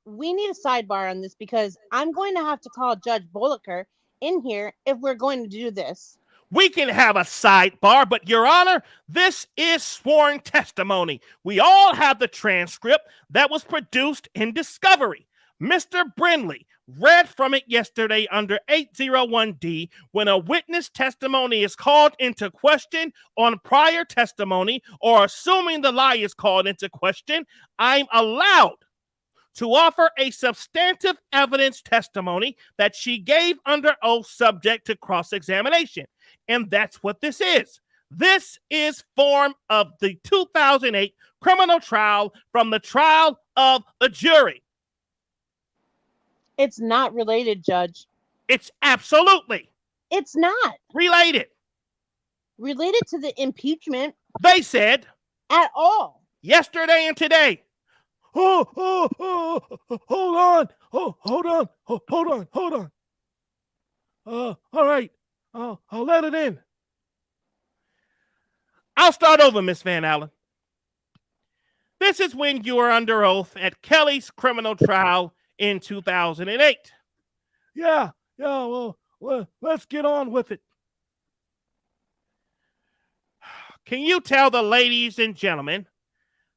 We need a sidebar on this because I'm going to have to call Judge Boliker in here if we're going to do this. We can have a sidebar, but Your Honor, this is sworn testimony. We all have the transcript that was produced in discovery. Mr. Brindley read from it yesterday under 801D when a witness testimony is called into question on prior testimony or assuming the lie is called into question, I'm allowed to offer a substantive evidence testimony that she gave under oath subject to cross-examination. And that's what this is. This is form of the 2008 criminal trial from the trial of a jury. It's not related, Judge. It's absolutely. It's not. Related. Related to the impeachment. They said. At all. Yesterday and today. Hold on. All right. I'll let it in. I'll start over, Miss Van Allen. This is when you were under oath at Kelly's criminal trial in 2008. Yeah, well, let's get on with it. Can you tell the ladies and gentlemen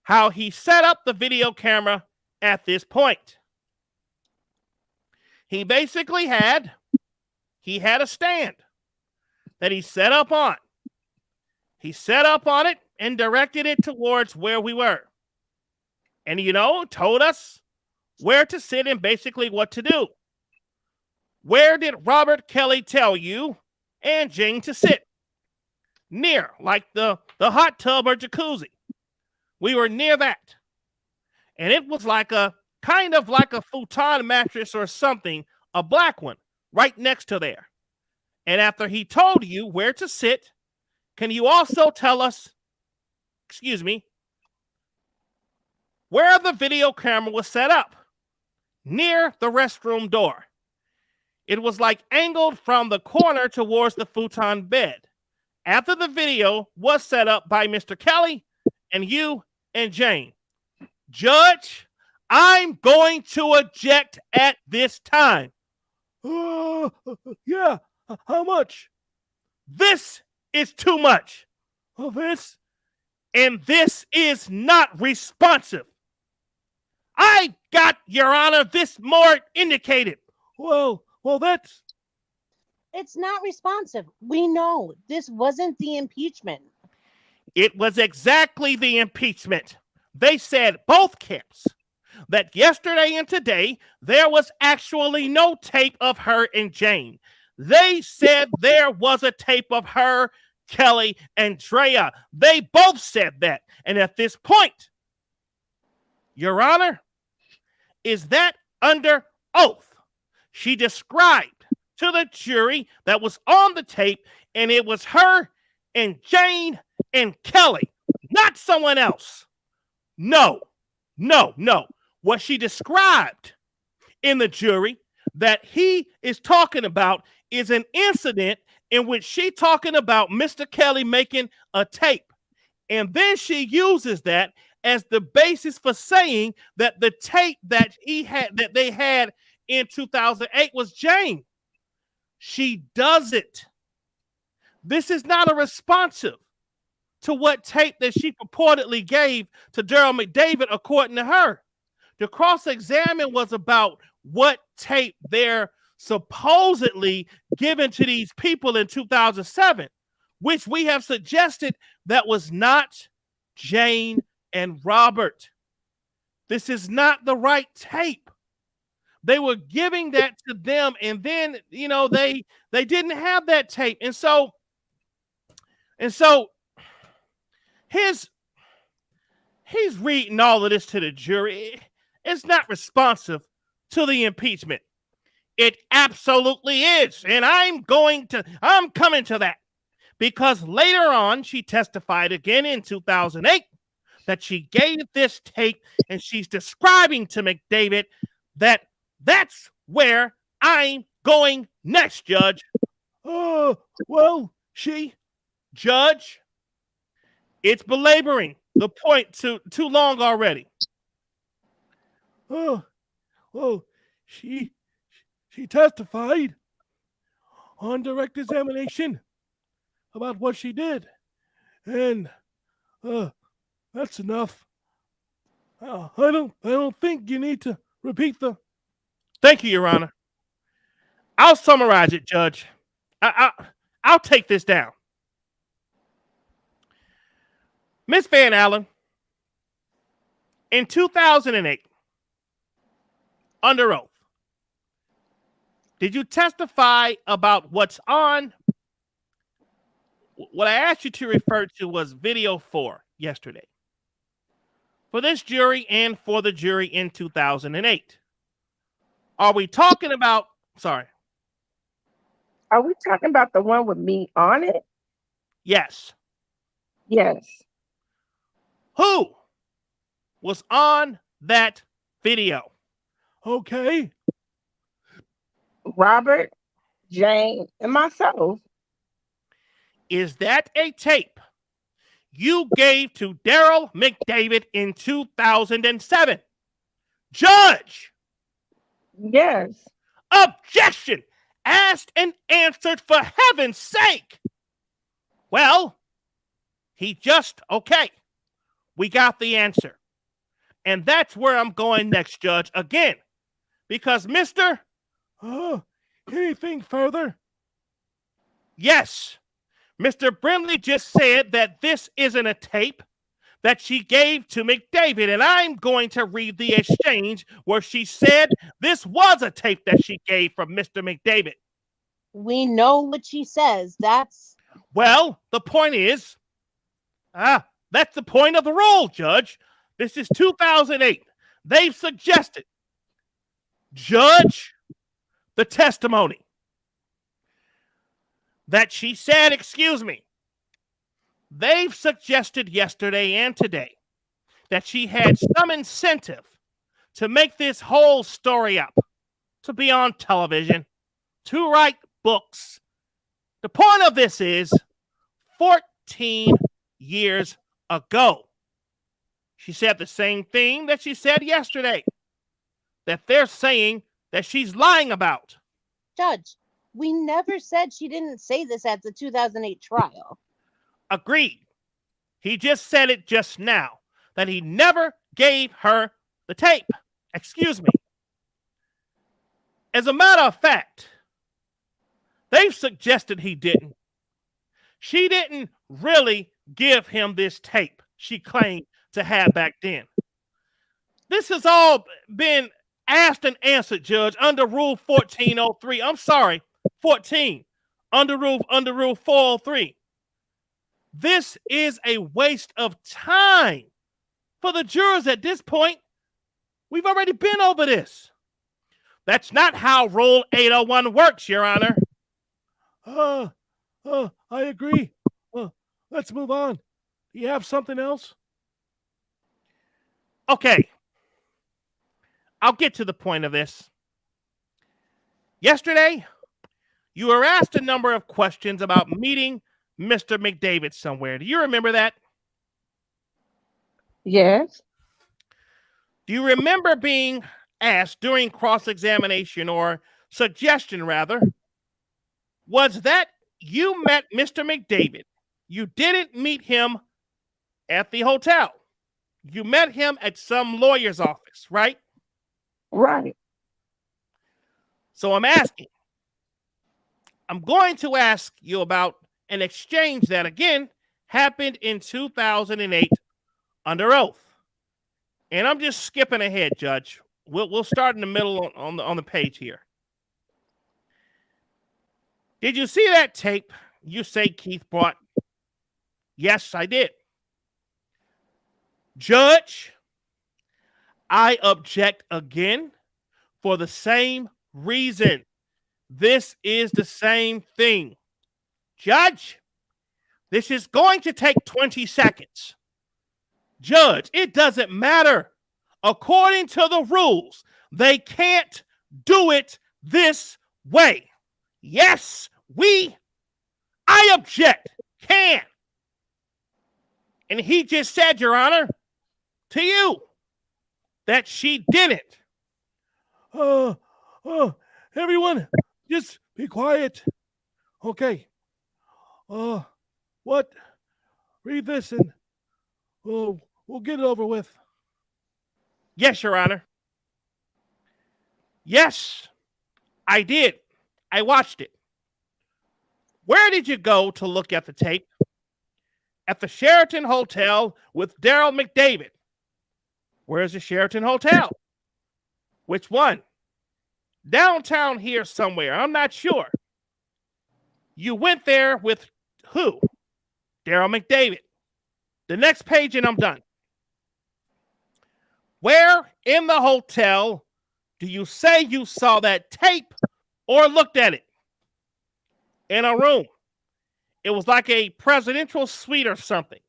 how he set up the video camera at this point. He basically had a stand that he set up on. He set up on it and directed it towards where we were. And, told us where to sit and basically what to do. Where did Robert Kelly tell you and Jane to sit? Near, like the hot tub or jacuzzi. We were near that. And it was like a kind of like a futon mattress or something, a black one, right next to there. And after he told you where to sit, can you also tell us, where the video camera was set up? Near the restroom door. It was like angled from the corner towards the futon bed. After the video was set up by Mr. Kelly and you and Jane. Judge, I'm going to object at this time. Yeah, how much? This is too much. This? And this is not responsive. I got, Your Honor, this more indicated. Well, that's... It's not responsive. We know this wasn't the impeachment. It was exactly the impeachment. They said, both camps, that yesterday and today, there was actually no tape of her and Jane. They said there was a tape of her, Kelly, and Drea. They both said that. And at this point, Your Honor, is that under oath? She described to the jury that was on the tape, and it was her and Jane and Kelly, not someone else. No. What she described in the jury that he is talking about is an incident in which she talking about Mr. Kelly making a tape. And then she uses that as the basis for saying that the tape that they had in 2008 was Jane. She does it. This is not a responsive to what tape that she purportedly gave to Daryl McDavid, according to her. The cross-examine was about what tape they're supposedly given to these people in 2007, which we have suggested that was not Jane and Robert. This is not the right tape. They were giving that to them, and then, they didn't have that tape. And so he's reading all of this to the jury. It's not responsive to the impeachment. It absolutely is. And I'm coming to that, because later on she testified again in 2008 that she gave this tape, and she's describing to McDavid that that's where I'm going next, Judge. Oh, well, Judge, it's belaboring the point too long already. Oh, well, she testified on direct examination about what she did, and that's enough. I don't think you need to repeat the. Thank you, Your Honor. I'll summarize it, Judge. I'll take this down. Ms. Van Allen, in 2008, under oath, did you testify about what's on? What I asked you to refer to was video 4 yesterday. For this jury and for the jury in 2008. Are we talking about, Are we talking about the one with me on it? Yes. Yes. Who was on that video? Okay. Robert, Jane, and myself. Is that a tape you gave to Daryl McDavid in 2007? Judge! Yes. Objection! Asked and answered, for heaven's sake! Well, okay. We got the answer. And that's where I'm going next, Judge, again. Because Mr. Anything further? Yes. Mr. Brimley just said that this isn't a tape that she gave to McDavid, and I'm going to read the exchange where she said this was a tape that she gave from Mr. McDavid. We know what she says. Well, the point is, that's the point of the rule, Judge. This is 2008. They've suggested, Judge, the testimony that she said, they've suggested yesterday and today that she had some incentive to make this whole story up, to be on television, to write books. The point of this is 14 years ago, she said the same thing that she said yesterday, that they're saying that she's lying about. Judge, we never said she didn't say this at the 2008 trial. Agreed. He just said it just now, that he never gave her the tape. As a matter of fact, they've suggested he didn't. She didn't really give him this tape she claimed to have back then. This has all been asked and answered, Judge, under Rule 1403. I'm sorry, 14, under Rule 403. This is a waste of time for the jurors at this point. We've already been over this. That's not how Rule 801 works, Your Honor. I agree. Let's move on. Do you have something else? Okay. I'll get to the point of this. Yesterday, you were asked a number of questions about meeting Mr. McDavid somewhere. Do you remember that? Yes. Do you remember being asked during cross-examination or suggestion, rather, was that you met Mr. McDavid? You didn't meet him at the hotel. You met him at some lawyer's office, right? Right. So I'm going to ask you about an exchange that, again, happened in 2008 under oath. And I'm just skipping ahead, Judge. We'll start in the middle on the page here. Did you see that tape you say Keith brought? Yes, I did. Judge, I object again for the same reason. This is the same thing. Judge, this is going to take 20 seconds. Judge, it doesn't matter. According to the rules, they can't do it this way. Yes, I object, can. And he just said, Your Honor, to you, that she didn't. Everyone, just be quiet. Okay. What? Read this and we'll get it over with. Yes, Your Honor. Yes, I did. I watched it. Where did you go to look at the tape? At the Sheraton Hotel with Daryl McDavid. Where's the Sheraton Hotel? Which one? Downtown here somewhere. I'm not sure. You went there with who? Daryl McDavid. The next page and I'm done. Where in the hotel do you say you saw that tape or looked at it? In a room. It was like a presidential suite or something.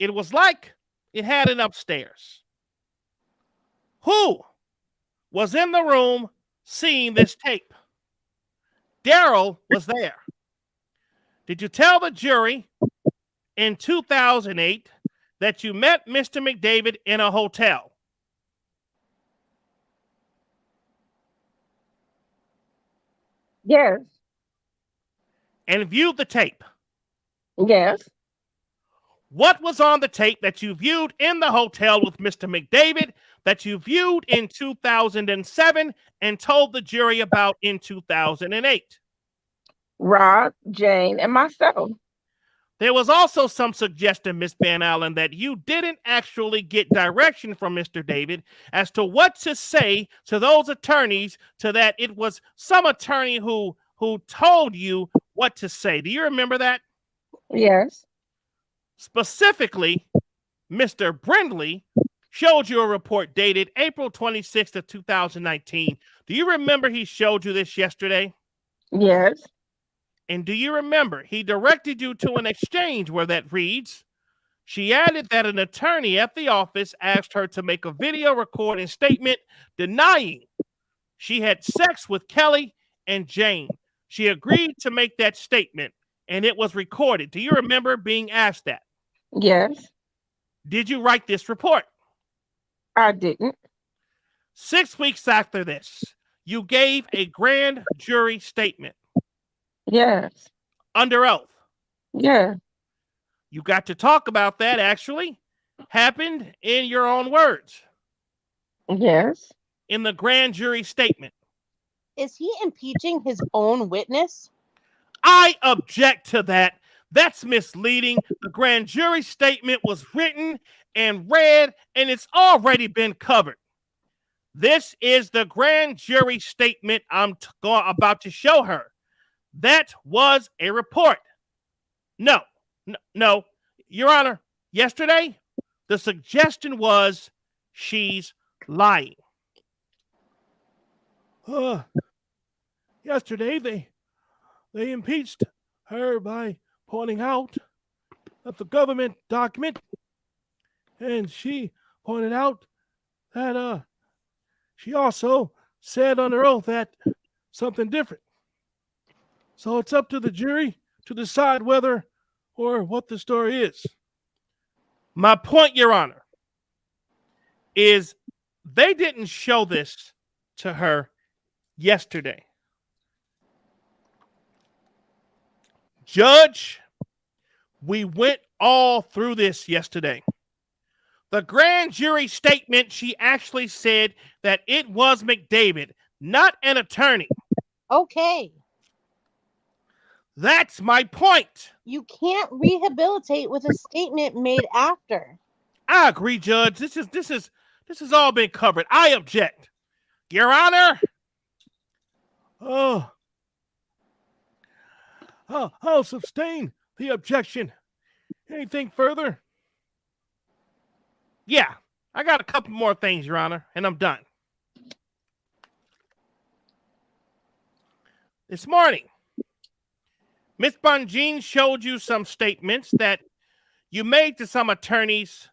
It was like it had an upstairs. Who was in the room seeing this tape? Daryl was there. Did you tell the jury in 2008 that you met Mr. McDavid in a hotel? Yes. And viewed the tape? Yes. What was on the tape that you viewed in the hotel with Mr. McDavid that you viewed in 2007 and told the jury about in 2008? Rob, Jane, and myself. There was also some suggestion, Miss Van Allen, that you didn't actually get direction from Mr. David as to what to say to those attorneys, to that it was some attorney who told you what to say. Do you remember that? Yes. Specifically, Mr. Brindley showed you a report dated April 26th of 2019. Do you remember he showed you this yesterday? Yes. And do you remember he directed you to an exchange where that reads, she added that an attorney at the office asked her to make a video recording statement denying she had sex with Kelly and Jane. She agreed to make that statement and it was recorded. Do you remember being asked that? Yes. Did you write this report? I didn't. 6 weeks after this, you gave a grand jury statement. Yes. Under oath. Yeah. You got to talk about that actually happened in your own words. Yes. In the grand jury statement. Is he impeaching his own witness? I object to that. That's misleading. The grand jury statement was written and read, and it's already been covered. This is the grand jury statement I'm about to show her. That was a report. No. Your Honor, yesterday, the suggestion was she's lying. Yesterday, they impeached her by pointing out that the government document, and she pointed out that she also said under oath that something different. So it's up to the jury to decide whether or what the story is. My point, Your Honor, is they didn't show this to her yesterday. Judge, we went all through this yesterday. The grand jury statement, she actually said that it was McDavid, not an attorney. Okay. That's my point. You can't rehabilitate with a statement made after. I agree, Judge. This has all been covered. I object. Your Honor. I'll sustain the objection. Anything further? Yeah, I got a couple more things, Your Honor, and I'm done. This morning, Ms. Bonjean showed you some statements that you made to some attorneys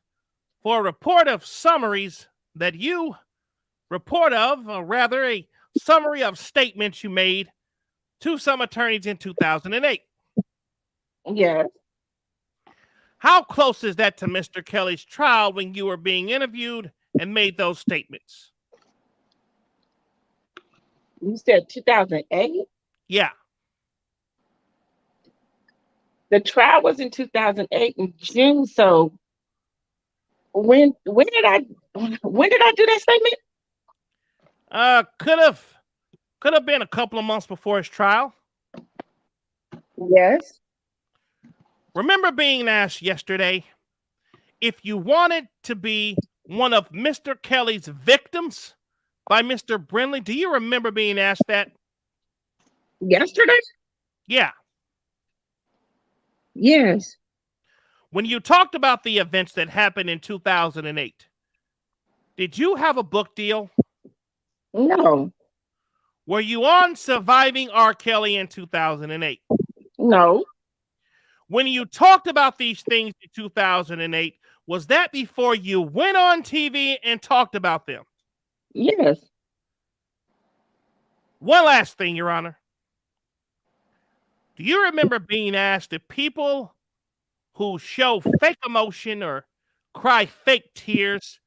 for a report of summaries that you report of, or rather a summary of statements you made to some attorneys in 2008. Yes. How close is that to Mr. Kelly's trial when you were being interviewed and made those statements? You said 2008? Yeah. The trial was in 2008 in June. So when did I do that statement? Could have been a couple of months before his trial. Yes. Remember being asked yesterday if you wanted to be one of Mr. Kelly's victims by Mr. Brindley. Do you remember being asked that? Yesterday? Yeah. Yes. When you talked about the events that happened in 2008, did you have a book deal? No. Were you on Surviving R. Kelly in 2008? No. When you talked about these things in 2008, was that before you went on TV and talked about them? Yes. One last thing, Your Honor. Do you remember being asked if people who show fake emotion or cry fake tears,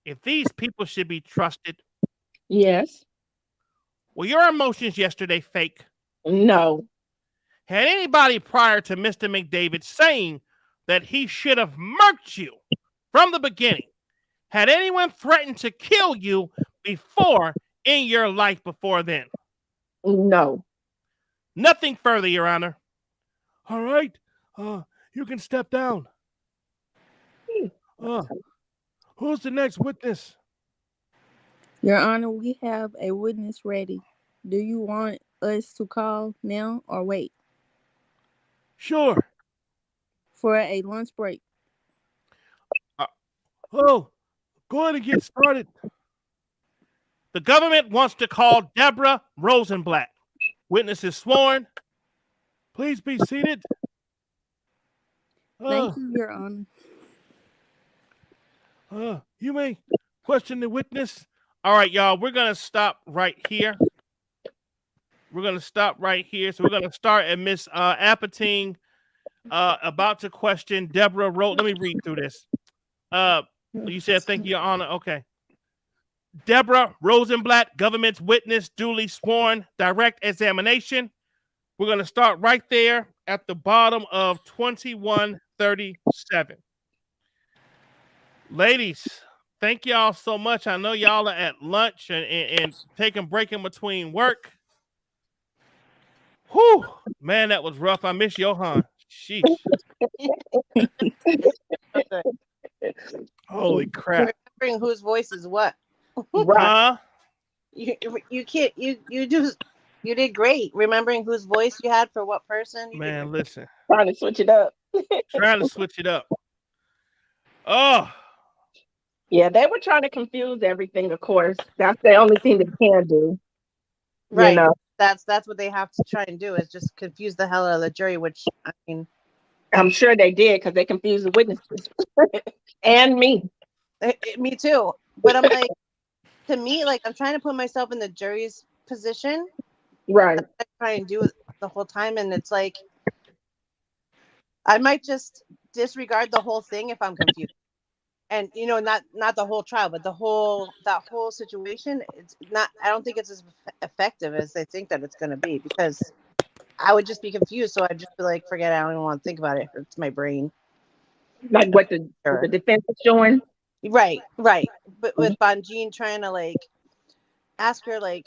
if these people should be trusted? Yes. Were your emotions yesterday fake? No. Had anybody prior to Mr. McDavid saying that he should have murked you from the beginning? Had anyone threatened to kill you before in your life before then? No. Nothing further, Your Honor. All right. You can step down. Who's the next witness? Your Honor, we have a witness ready. Do you want us to call now or wait? Sure. For a lunch break. Go ahead and get started. The government wants to call Deborah Rosenblatt. Witness is sworn. Please be seated. Thank you, Your Honor. You may question the witness. All right, y'all, we're going to stop right here. So we're going to start at Miss Apatine about to question Deborah Let me read through this. You said thank you, Your Honor. Okay. Deborah Rosenblatt, government's witness, duly sworn, direct examination. We're going to start right there at the bottom of 2137. Ladies, thank y'all so much. I know y'all are at lunch and taking break in between work. Whew, man, that was rough. I miss Johan. Sheesh. Holy crap. Remembering whose voice is what. Huh? You can't you did great remembering whose voice you had for what person. Man, listen. Trying to switch it up. Oh. Yeah, they were trying to confuse everything, of course. That's the only thing they can do. Right. You know? That's what they have to try and do is just confuse the hell out of the jury, which I mean I'm sure they did because they confused the witnesses. And me. Me too. But I'm like, to me, like I'm trying to put myself in the jury's position. Right. That's what I try and do it the whole time. And it's like I might just disregard the whole thing if I'm confused. And not the whole trial, but that whole situation. It's not. I don't think it's as effective as they think that it's going to be because I would just be confused. So I'd just be like, forget it. I don't even want to think about it. It hurts my brain. Like what the defense is showing. Right. But with Bonjean trying to like ask her like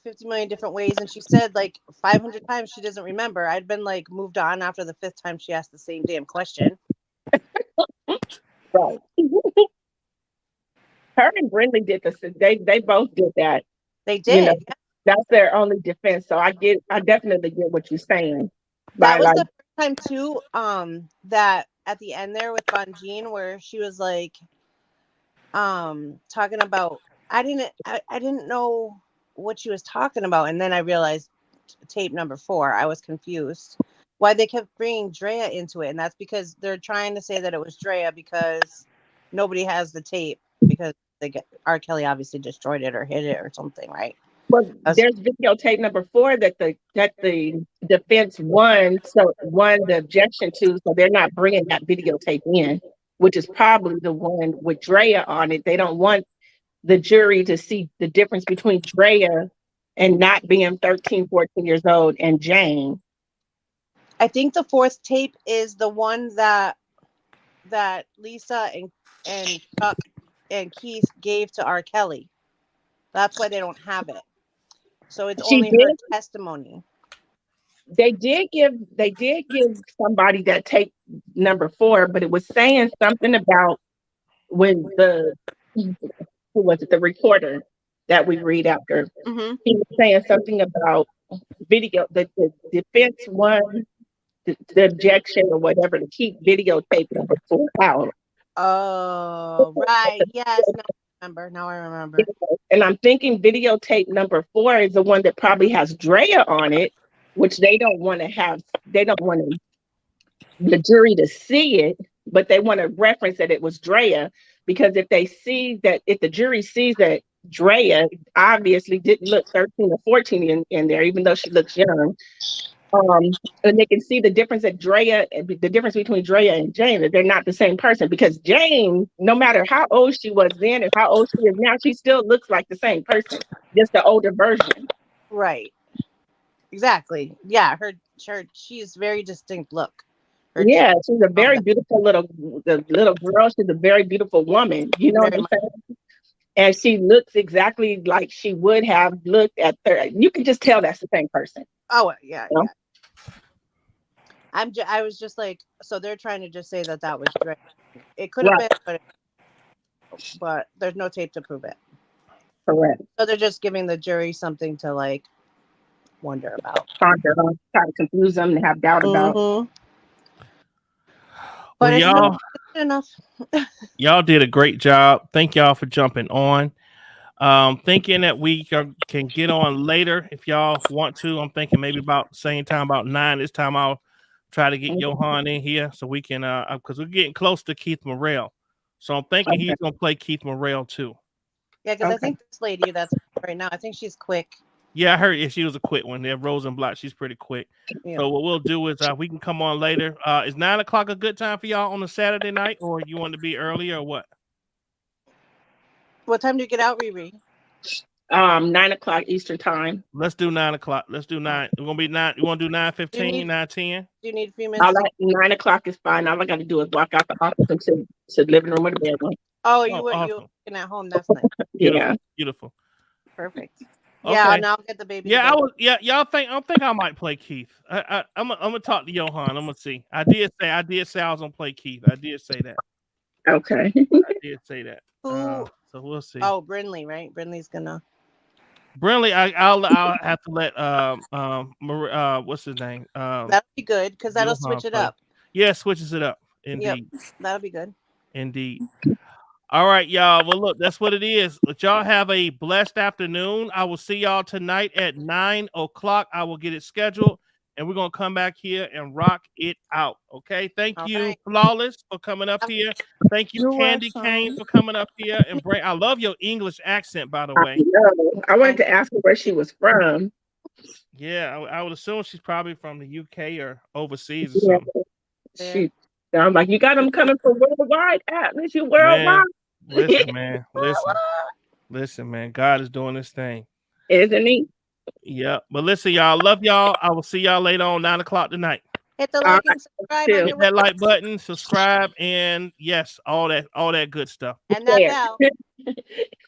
50 million different ways, and she said like 500 times she doesn't remember. I'd been like moved on after the 5th time she asked the same damn question. Right. Her and Brindley did this. They both did that. They did. That's their only defense. So I definitely get what you're saying. That was the first time too. That at the end there with Bonjean, where she was like, talking about I didn't know what she was talking about, and then I realized tape number 4. I was confused why they kept bringing Drea into it, and that's because they're trying to say that it was Drea because nobody has the tape because R. Kelly obviously destroyed it or hid it or something, right? Well, there's videotape number 4 that the defense won the objection to, so they're not bringing that videotape in, which is probably the one with Drea on it. They don't want the jury to see the difference between Drea and not being 13, 14 years old and Jane. I think the 4th tape is the one that Lisa and Chuck and Keith gave to R. Kelly. That's why they don't have it. So it's only her testimony. They did give somebody that tape number 4, but it was saying something about when the reporter that we read after. Mm-hmm. He was saying something about video. The defense won the objection or whatever to keep videotape number 4 out. Oh, right. Yes. Now I remember. And I'm thinking videotape number 4 is the one that probably has Drea on it, which they don't want the jury to see it, but they want to reference that it was Drea, because if the jury sees that Drea obviously didn't look 13 or 14 in there, even though she looks young, and they can see the difference between Drea and Jane, that they're not the same person, because Jane, no matter how old she was then and how old she is now, she still looks like the same person, just the older version. Right. Exactly. Yeah, her she's very distinct look. Yeah, she's a very beautiful little girl. She's a very beautiful woman. You know what I'm saying? And she looks exactly like she would have looked at 30. You can just tell that's the same person. Oh yeah, You know? yeah. I was just like, so they're trying to just say that was Dre. It could have been, but there's no tape to prove it. Correct. So they're just giving the jury something to like wonder about. Try to confuse them and have doubt about. But well, enough. Y'all did a great job. Thank y'all for jumping on. Thinking that we can get on later if y'all want to. I'm thinking maybe about same time, about 9. This time I'll try to get Johan in here so we can because we're getting close to Keith Morrell. So I'm thinking he's gonna play Keith Morrell too. Yeah, because I think this lady that's right now, I think she's quick. Yeah, I heard she was a quick one. There, Rosenblatt, she's pretty quick. Yeah. So what we'll do is we can come on later. Is 9 o'clock a good time for y'all on a Saturday night, or you want to be earlier, or what? What time do you get out, Riri? 9 o'clock Eastern time. Let's do 9 o'clock. Let's do 9. We're gonna be 9. You want to do 9:15, 9:10? Do you need a few minutes? 9 o'clock is fine. All I got to do is walk out the office into the living room or the bedroom. Oh, you were awesome. You at home? That's nice. Beautiful. Perfect. Okay. Yeah, and I'll get the baby. Yeah, y'all think I might play Keith. I'm gonna talk to Johan. I'm gonna see. I did say I was gonna play Keith. I did say that. Okay. I did say that. Who? So we'll see. Oh, Brinley, right? Brinley's gonna. Brinley, I'll have to let what's his name? That'll be good because that'll switch it up. Yeah, switches it up. Indeed. Yep, that'll be good. Indeed. All right, y'all. Well, look, that's what it is. Let y'all have a blessed afternoon. I will see y'all tonight at 9 o'clock. I will get it scheduled, and we're gonna come back here and rock it out. Okay. Thank you, Flawless, for coming up here. Thank you, Candy Cane, for coming up here. And I love your English accent, by the way. I wanted to ask her where she was from. Yeah, I would assume she's probably from the UK or overseas or something. She sounds like you got them coming from worldwide. Atmos, you worldwide. Listen, man. Listen, man. God is doing this thing. Isn't he? Yeah. But listen, y'all. Love y'all. I will see y'all later on 9 o'clock tonight. Hit the like and subscribe. Hit that like button, subscribe, and yes, all that good stuff. And that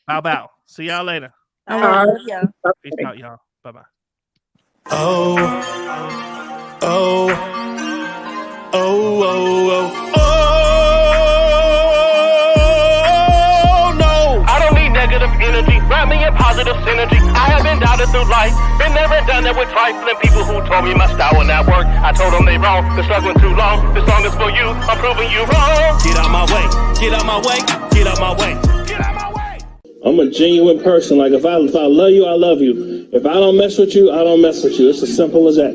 bell. Bow. See y'all later. Love y'all. Peace out, y'all. Bye-bye. Oh, no. I don't need negative energy. Wrap me in positive synergy. I have been doubted through life. Been there and done that with trifling people who told me my style will not work. I told them they wrong. Been struggling too long. This song is for you. I'm proving you wrong. Get out my way. Get out my way. Get out my way. Get out my way. I'm a genuine person. Like if I love you, I love you. If I don't mess with you, I don't mess with you. It's as simple as that.